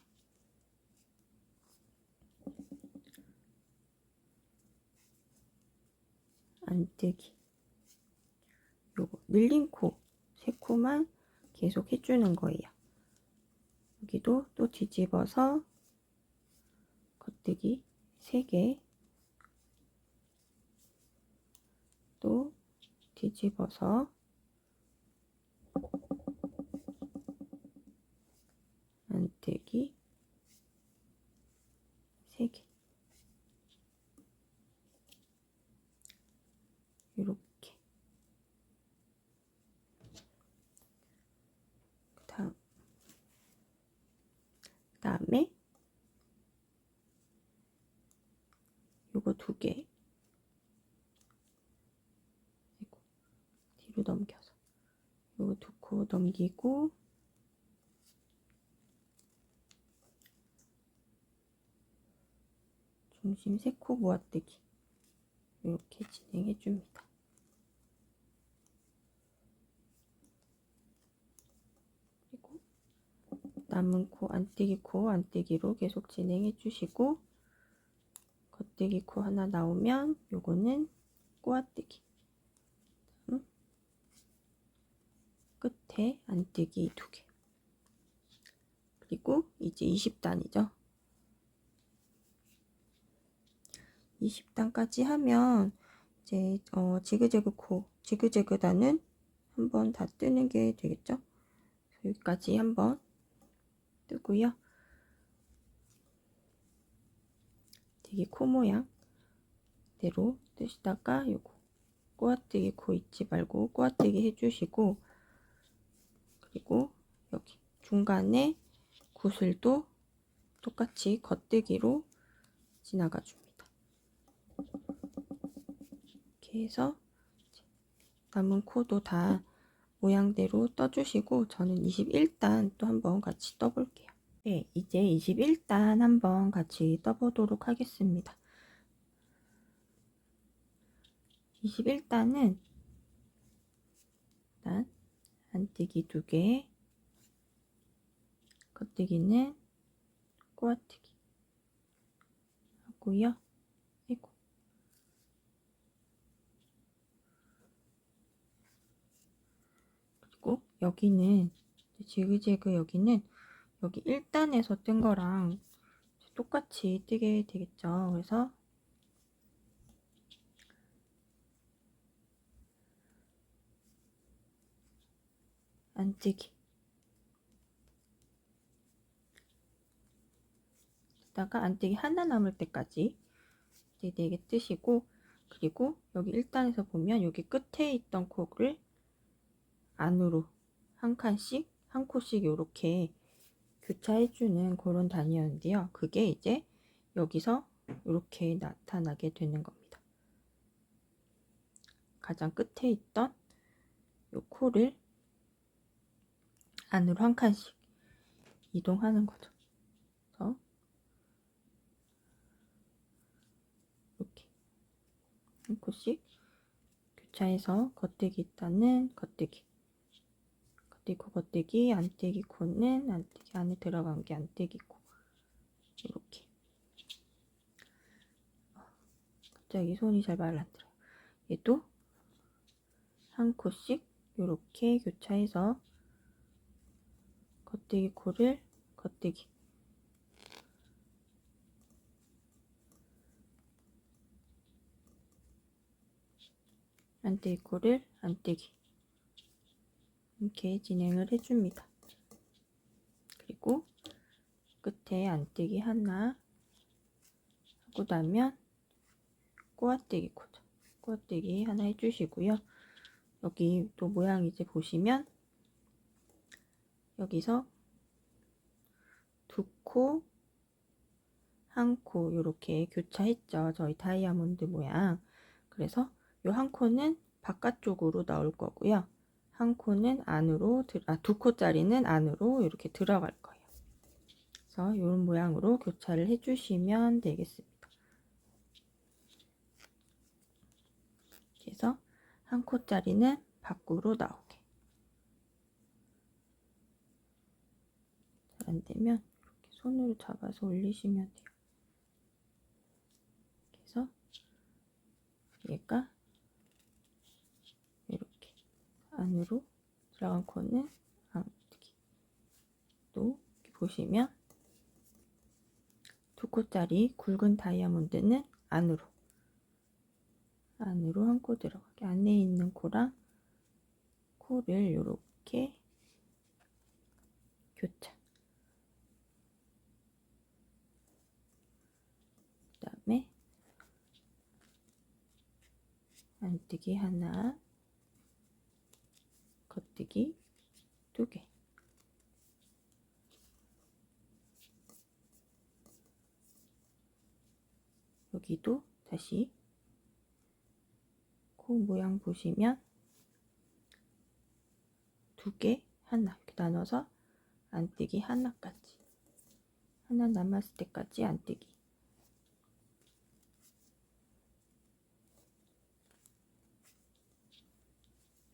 안뜨기, 요거 늘린 코 3코만 계속 해주는 거예요. 여기도 또 뒤집어서 겉뜨기 3개, 또 뒤집어서 안뜨기 3개, 이렇게. 그다음에 요거 2개 뒤로 넘겨서 요거 2코 넘기고, 중심 3코 모아뜨기 이렇게 진행해 줍니다. 그리고 남은 코, 안뜨기 코, 안뜨기로 계속 진행해 주시고, 겉뜨기 코 하나 나오면 요거는 꼬아뜨기, 끝에 안뜨기 2개. 그리고 이제 20단이죠. 20단까지 하면 이제 지그재그 코, 지그재그 단은 한번 다 뜨는 게 되겠죠. 여기까지 한번 뜨고요. 되게 코 모양 대로 뜨시다가 요거 꼬아뜨기 코 잊지 말고 꼬아뜨기 해주시고, 그리고 여기 중간에 구슬도 똑같이 겉뜨기로 지나가 줍니다. 이렇게 해서 남은 코도 다 모양대로 떠주시고, 저는 21단 또 한번 같이 떠볼게요. 네, 이제 21단 한번 같이 떠보도록 하겠습니다. 21단은 일단 안뜨기 2개, 겉뜨기는 꼬아뜨기 하고요. 아이고. 그리고 여기는 지그재그, 여기는 여기 1단에서 뜬 거랑 똑같이 뜨게 되겠죠. 그래서 안뜨기 다가 안뜨기 하나 남을 때까지 이제 4개 뜨시고, 그리고 여기 1단에서 보면 여기 끝에 있던 코를 안으로 한 칸씩, 한 코씩 이렇게 교차해주는 그런 단이었는데요. 그게 이제 여기서 이렇게 나타나게 되는 겁니다. 가장 끝에 있던 이 코를 안으로 한 칸씩 이동하는 거죠. 그래서 이렇게 한 코씩 교차해서 겉뜨기 있다는 겉뜨기, 겉뜨기, 겉뜨기, 안뜨기 코는 안뜨기 안에 들어간 게 안뜨기 코, 이렇게. 갑자기 손이 잘 말 안 들어요. 얘도 한 코씩 이렇게 교차해서 겉뜨기 코를 겉뜨기, 안뜨기 코를 안뜨기, 이렇게 진행을 해줍니다. 그리고 끝에 안뜨기 하나 하고 나면 꼬아뜨기 코죠. 꼬아뜨기 하나 해주시고요. 여기 또 모양 이제 보시면 여기서 2코, 1코 이렇게 교차했죠. 저희 다이아몬드 모양. 그래서 이 한 코는 바깥쪽으로 나올 거고요. 한 코는 안으로, 2코짜리는 안으로 이렇게 들어갈 거예요. 그래서 이런 모양으로 교차를 해주시면 되겠습니다. 그래서 한 코짜리는 밖으로 나오게. 잘 안되면 이렇게 손으로 잡아서 올리시면 돼요. 그래서 얘가 이렇게 안으로 들어간 코는 안뜨기. 또 이렇게 보시면 2코짜리 굵은 다이아몬드는 안으로 한 코 들어가게, 안에 있는 코랑 코를 이렇게 교차, 그 다음에 안뜨기 하나, 겉뜨기 2개, 여기도 다시 코 모양 보시면 2개, 하나 이렇게 나눠서 안뜨기 하나까지, 하나 남았을 때까지 안뜨기.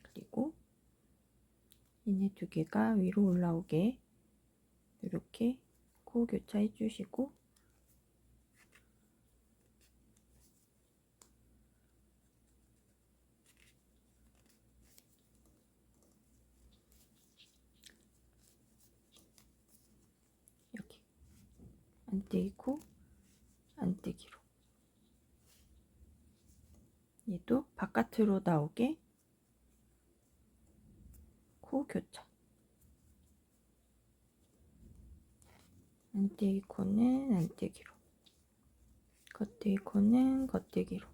그리고 얘네 2개가 위로 올라오게 이렇게 코 교차해 주시고, 여기 안뜨기 코, 안뜨기로 얘도 바깥으로 나오게 코 교차, 안뜨기 코는 안뜨기로, 겉뜨기 코는 겉뜨기로.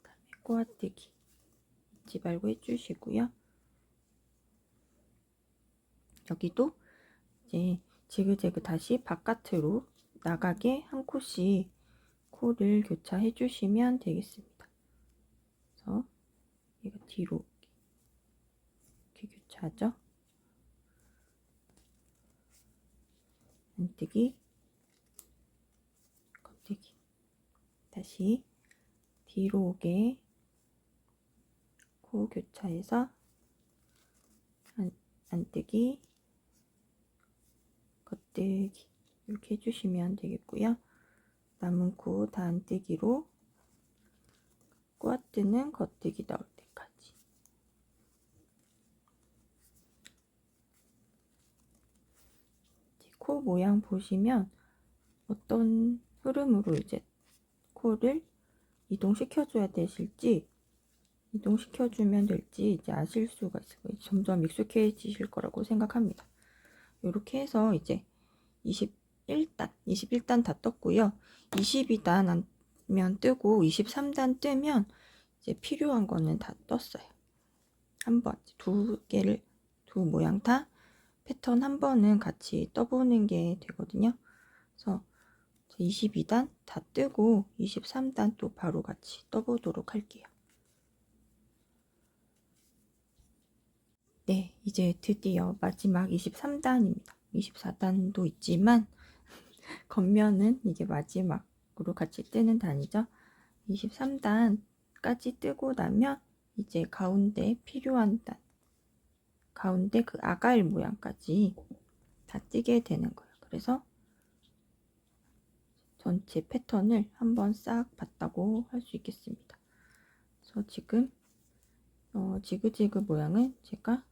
그다음에 꼬아뜨기 잊지 말고 해주시고요. 여기도 이제 지그재그 다시 바깥으로 나가게 한 코씩 코를 교차해 주시면 되겠습니다. 그래서 얘가 뒤로 이렇게 교차하죠. 안뜨기, 겉뜨기. 다시 뒤로 오게 코 교차해서 안뜨기, 겉뜨기 이렇게 해주시면 되겠고요. 남은 코 다 안뜨기로 꼬아뜨는 겉뜨기 나올 때까지. 코 모양 보시면 어떤 흐름으로 이제 코를 이동시켜줘야 되실지, 이동시켜주면 될지 이제 아실 수가 있어요. 점점 익숙해지실 거라고 생각합니다. 이렇게 해서 이제 21단 다 떴고요. 22단 면 뜨고 23단 뜨면 이제 필요한 거는 다 떴어요. 한번 두 모양 다 패턴 한 번은 같이 떠보는 게 되거든요. 그래서 22단 다 뜨고 23단 또 바로 같이 떠보도록 할게요. 네, 이제 드디어 마지막 23단입니다. 24단도 있지만 겉면은 이게 마지막으로 같이 뜨는 단이죠. 23단까지 뜨고 나면 이제 가운데 필요한 단, 가운데 그 아가일 모양까지 다 뜨게 되는 거예요. 그래서 전체 패턴을 한번 싹 봤다고 할 수 있겠습니다. 그래서 지금 지그재그 모양은 제가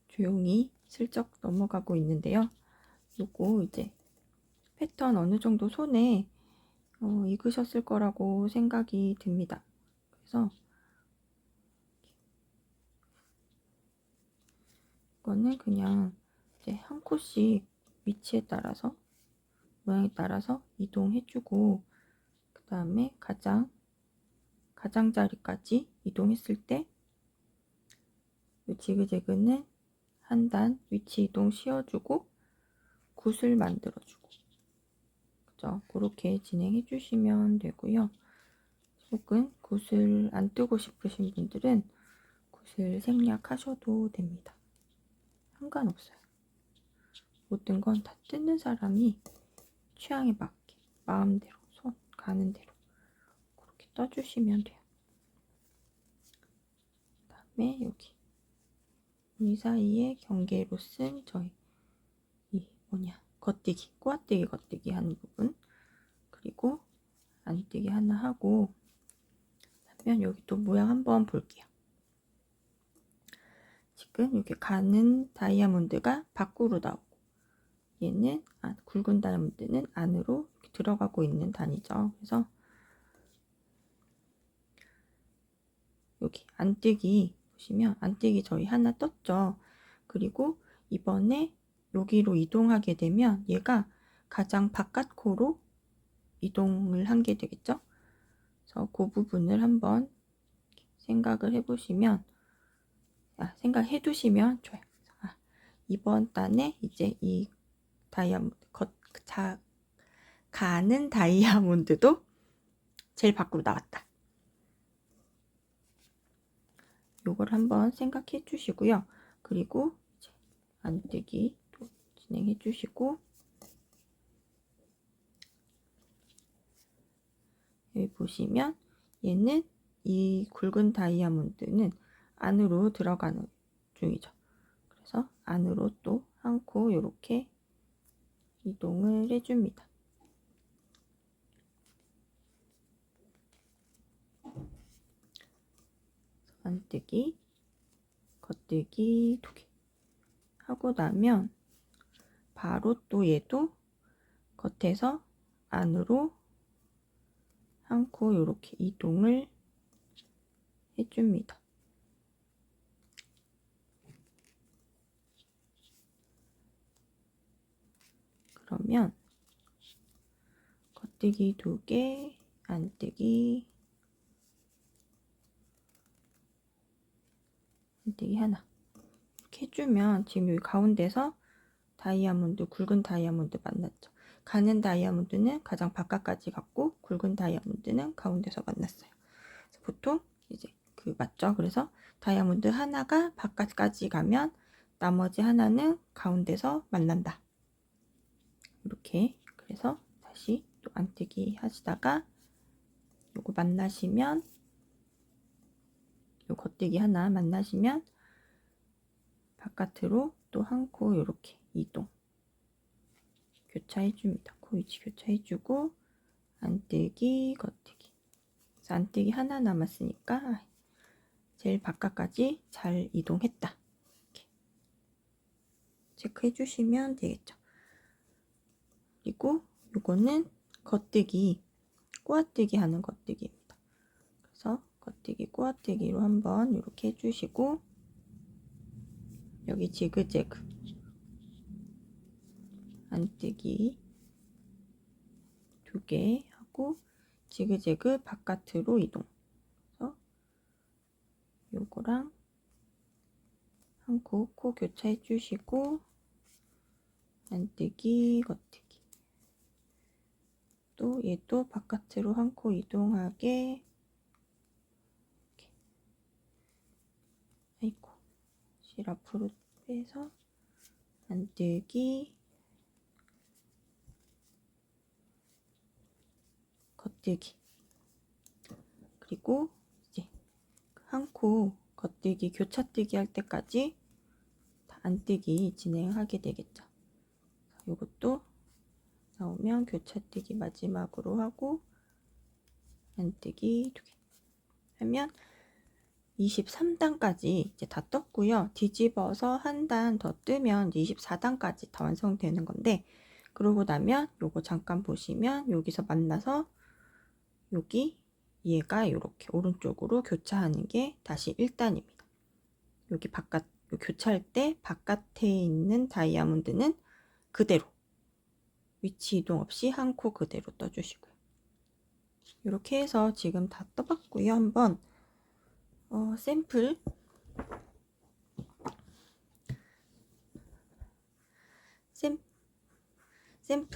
조용히 슬쩍 넘어가고 있는데요. 요거 이제 패턴 어느 정도 손에 익으셨을 거라고 생각이 듭니다. 그래서 이거는 그냥 이제 한 코씩 위치에 따라서, 모양에 따라서 이동해주고, 그 다음에 가장자리까지 이동했을 때 이 지그재그는 한 단 위치 이동 씌워주고 굿을 만들어주고, 그죠? 그렇게 진행해 주시면 되고요. 혹은 굿을 안 뜨고 싶으신 분들은 굿을 생략하셔도 됩니다. 상관없어요. 모든 건 다 뜨는 사람이 취향에 맞게 마음대로 손 가는 대로 그렇게 떠주시면 돼요. 그 다음에 여기 이 사이에 경계로 쓴 저희 이 겉뜨기, 꼬아뜨기, 겉뜨기 하는 부분, 그리고 안뜨기 하나 하고, 그러면 여기 또 모양 한번 볼게요. 지금 이렇게 가는 다이아몬드가 밖으로 나오고, 얘는 굵은 다이아몬드는 안으로 이렇게 들어가고 있는 단이죠. 그래서 여기 안뜨기 보시면 안뜨기 저희 하나 떴죠. 그리고 이번에 여기로 이동하게 되면 얘가 가장 바깥 코로 이동을 한 게 되겠죠. 그래서 그 부분을 한번 생각을 해보시면, 생각해 두시면 좋아요. 이번 단에 이제 이 다이아몬드 가는 다이아몬드도 제일 밖으로 나왔다. 요걸 한번 생각해 주시고요. 그리고 이제 안뜨기 또 진행해 주시고, 여기 보시면 얘는 이 굵은 다이아몬드는 안으로 들어가는 중이죠. 그래서 안으로 또 한 코 이렇게 이동을 해줍니다. 안뜨기, 겉뜨기 2개 하고 나면 바로 또 얘도 겉에서 안으로 한 코 이렇게 이동을 해줍니다. 그러면 겉뜨기 2개, 안뜨기 하나 이렇게 해주면 지금 여기 가운데서 다이아몬드, 굵은 다이아몬드 만났죠. 가는 다이아몬드는 가장 바깥까지 갔고 굵은 다이아몬드는 가운데서 만났어요. 보통 이제 맞죠? 그래서 다이아몬드 하나가 바깥까지 가면 나머지 하나는 가운데서 만난다. 이렇게. 그래서 다시 또 안뜨기 하시다가 요거 만나시면 요 겉뜨기 하나 만나시면 바깥으로 또 한 코 이렇게 이동 교차해 줍니다. 코 위치 교차해 주고 안뜨기, 겉뜨기. 그래서 안뜨기 하나 남았으니까 제일 바깥까지 잘 이동했다. 이렇게 체크해 주시면 되겠죠. 그리고 요거는 겉뜨기, 꼬아뜨기 하는 겉뜨기입니다. 그래서 겉뜨기, 꼬아뜨기로 한번 이렇게 해주시고 여기 지그재그 안뜨기 2개 하고 지그재그 바깥으로 이동. 그래서 요거랑 한 코 교차해 주시고 안뜨기, 겉뜨기. 또 얘도 바깥으로 한 코 이동하게. 이렇게. 아이고, 실 앞으로 빼서 안뜨기, 겉뜨기. 그리고 이제 한 코 겉뜨기, 교차뜨기 할 때까지 안뜨기 진행하게 되겠죠. 이것도 나오면 교차뜨기 마지막으로 하고 안뜨기 2개 하면 23단까지 이제 다 떴고요. 뒤집어서 한 단 더 뜨면 24단까지 다 완성되는 건데, 그러고 나면 요거 잠깐 보시면 여기서 만나서 여기 얘가 이렇게 오른쪽으로 교차하는 게 다시 1단입니다. 여기 바깥 교차할 때 바깥에 있는 다이아몬드는 그대로 위치 이동 없이 한 코 그대로 떠주시고요. 이렇게 해서 지금 다 떠봤고요. 한번 샘플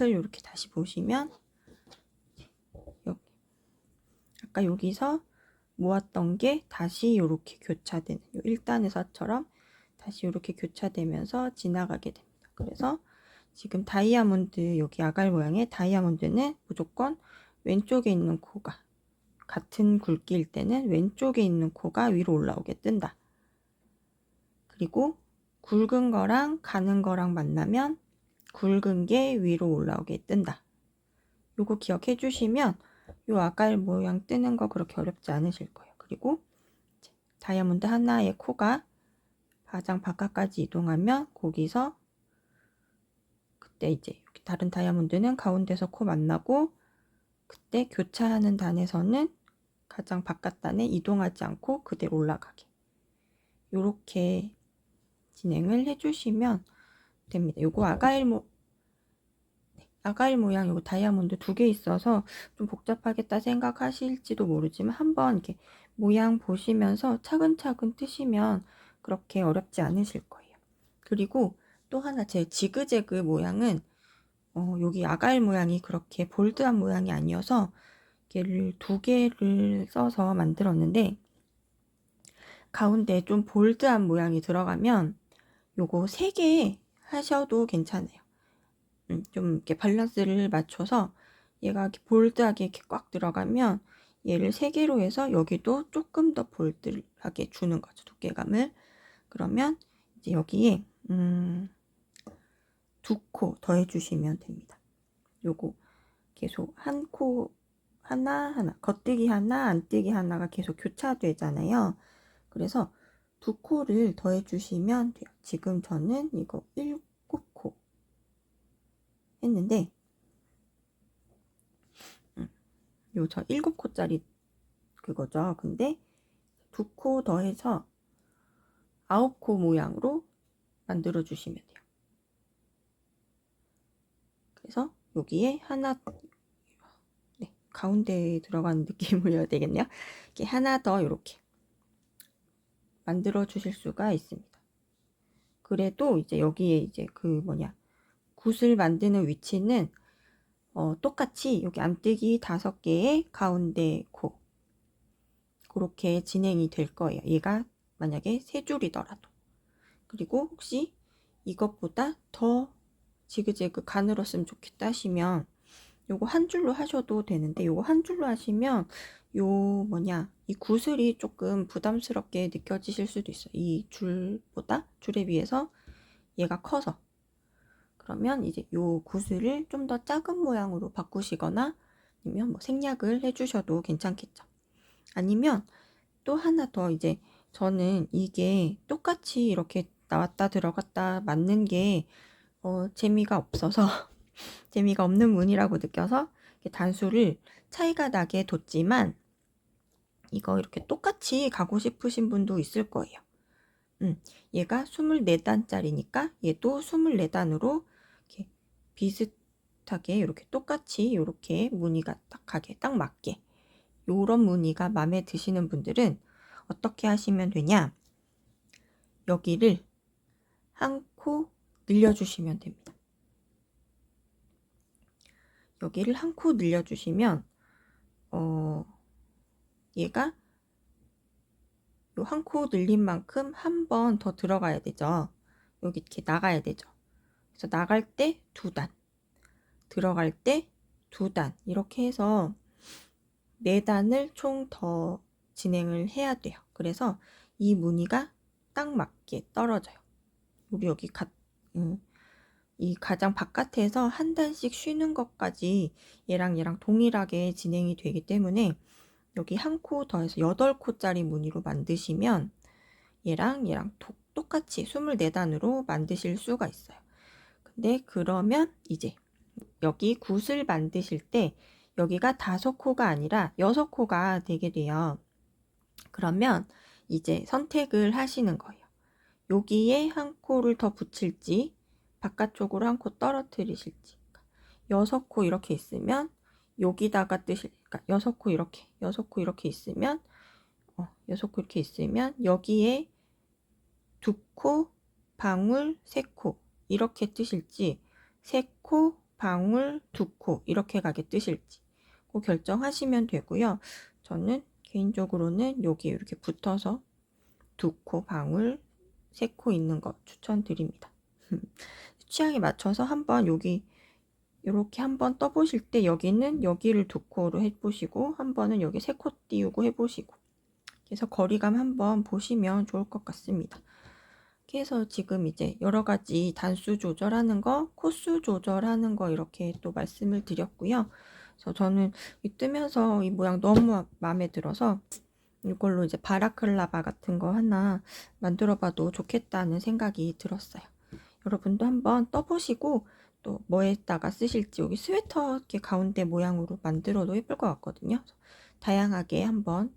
이렇게 다시 보시면 여기 아까 여기서 모았던 게 다시 이렇게 교차되는 1단에서처럼 다시 이렇게 교차되면서 지나가게 됩니다. 그래서 지금 다이아몬드 여기 아갈 모양의 다이아몬드는 무조건 왼쪽에 있는 코가 같은 굵기일 때는 왼쪽에 있는 코가 위로 올라오게 뜬다. 그리고 굵은 거랑 가는 거랑 만나면 굵은 게 위로 올라오게 뜬다. 요거 기억해 주시면 요 아갈 모양 뜨는 거 그렇게 어렵지 않으실 거예요. 그리고 다이아몬드 하나의 코가 가장 바깥까지 이동하면 거기서 그때 이제 다른 다이아몬드는 가운데서 코 만나고 그때 교차하는 단에서는 가장 바깥 단에 이동하지 않고 그대로 올라가게 요렇게 진행을 해주시면 됩니다. 요거 아가일 모양 요거 다이아몬드 2개 있어서 좀 복잡하겠다 생각하실지도 모르지만 한번 이렇게 모양 보시면서 차근차근 뜨시면 그렇게 어렵지 않으실 거예요. 그리고 또 하나 제 지그재그 모양은 여기 아갈 모양이 그렇게 볼드한 모양이 아니어서 얘를 2개를 써서 만들었는데 가운데 좀 볼드한 모양이 들어가면 요거 3개 하셔도 괜찮아요. 좀 이렇게 밸런스를 맞춰서 얘가 이렇게 볼드하게 이렇게 꽉 들어가면 얘를 3개로 해서 여기도 조금 더 볼드하게 주는 거죠. 두께감을. 그러면 이제 여기에 2코 더해주시면 됩니다. 요거 계속 한 코 하나 겉뜨기 하나 안뜨기 하나가 계속 교차되잖아요. 그래서 2코를 더해주시면 돼요. 지금 저는 이거 7코 했는데 요 저 7코짜리 그거죠. 근데 2코 더해서 9코 모양으로 만들어 주시면 돼요. 그래서 여기에 하나, 네, 가운데에 들어가는 느낌을 해야 되겠네요. 이렇게 하나 더 이렇게 만들어 주실 수가 있습니다. 그래도 이제 여기에 이제 그 굿을 만드는 위치는 똑같이 여기 안뜨기 5개의 가운데 코 그렇게 진행이 될 거예요. 얘가 만약에 3줄이더라도. 그리고 혹시 이것보다 더 지그재그 가늘었으면 좋겠다 하시면 요거 한 줄로 하셔도 되는데 요거 한 줄로 하시면 이 구슬이 조금 부담스럽게 느껴지실 수도 있어요. 이 줄에 비해서 얘가 커서. 그러면 이제 요 구슬을 좀 더 작은 모양으로 바꾸시거나 아니면 생략을 해주셔도 괜찮겠죠. 아니면 또 하나 더 이제 저는 이게 똑같이 이렇게 나왔다 들어갔다 맞는 게 재미가 없어서 재미가 없는 문이라고 느껴서 단수를 차이가 나게 뒀지만 이거 이렇게 똑같이 가고 싶으신 분도 있을 거예요. 얘가 24단짜리니까 얘도 24단으로 이렇게 비슷하게 이렇게 똑같이 이렇게 무늬가 딱 가게 딱 맞게 요런 무늬가 마음에 드시는 분들은 어떻게 하시면 되냐, 여기를 한 코 늘려주시면 됩니다. 여기를 한 코 늘려주시면 얘가 요 한 코 늘린 만큼 한 번 더 들어가야 되죠. 여기 이렇게 나가야 되죠. 그래서 나갈 때 2단, 들어갈 때 2단 이렇게 해서 4단을 총 더 진행을 해야 돼요. 그래서 이 무늬가 딱 맞게 떨어져요. 우리 여기 이 가장 바깥에서 한 단씩 쉬는 것까지 얘랑 동일하게 진행이 되기 때문에 여기 한 코 더해서 8코짜리 무늬로 만드시면 얘랑 똑같이 24단으로 만드실 수가 있어요. 근데 그러면 이제 여기 굿을 만드실 때 여기가 5코가 아니라 6코가 되게 돼요. 그러면 이제 선택을 하시는 거예요. 여기에 한 코를 더 붙일지 바깥쪽으로 한 코 떨어뜨리실지. 6코 이렇게 있으면 여기다가 그러니까 6코 이렇게 있으면 6코 이렇게 있으면 여기에 2코, 방울, 3코 이렇게 뜨실지 3코, 방울, 2코 이렇게 가게 뜨실지 그 결정하시면 되고요. 저는 개인적으로는 여기 이렇게 붙어서 2코, 방울, 3코 있는 거 추천드립니다. 취향에 맞춰서 한번 여기 이렇게 한번 떠보실 때 여기는 여기를 2코로 해보시고 한 번은 여기 3코 띄우고 해보시고 그래서 거리감 한번 보시면 좋을 것 같습니다. 그래서 지금 이제 여러 가지 단수 조절하는 거, 코수 조절하는 거 이렇게 또 말씀을 드렸고요. 그래서 저는 이 뜨면서 이 모양 너무 마음에 들어서 이걸로 이제 바라클라바 같은 거 하나 만들어 봐도 좋겠다는 생각이 들었어요. 여러분도 한번 떠보시고 또 뭐에다가 쓰실지 여기 스웨터 이렇게 가운데 모양으로 만들어도 예쁠 것 같거든요. 다양하게 한번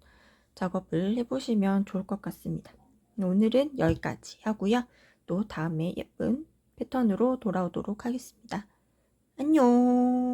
작업을 해보시면 좋을 것 같습니다. 오늘은 여기까지 하고요. 또 다음에 예쁜 패턴으로 돌아오도록 하겠습니다. 안녕.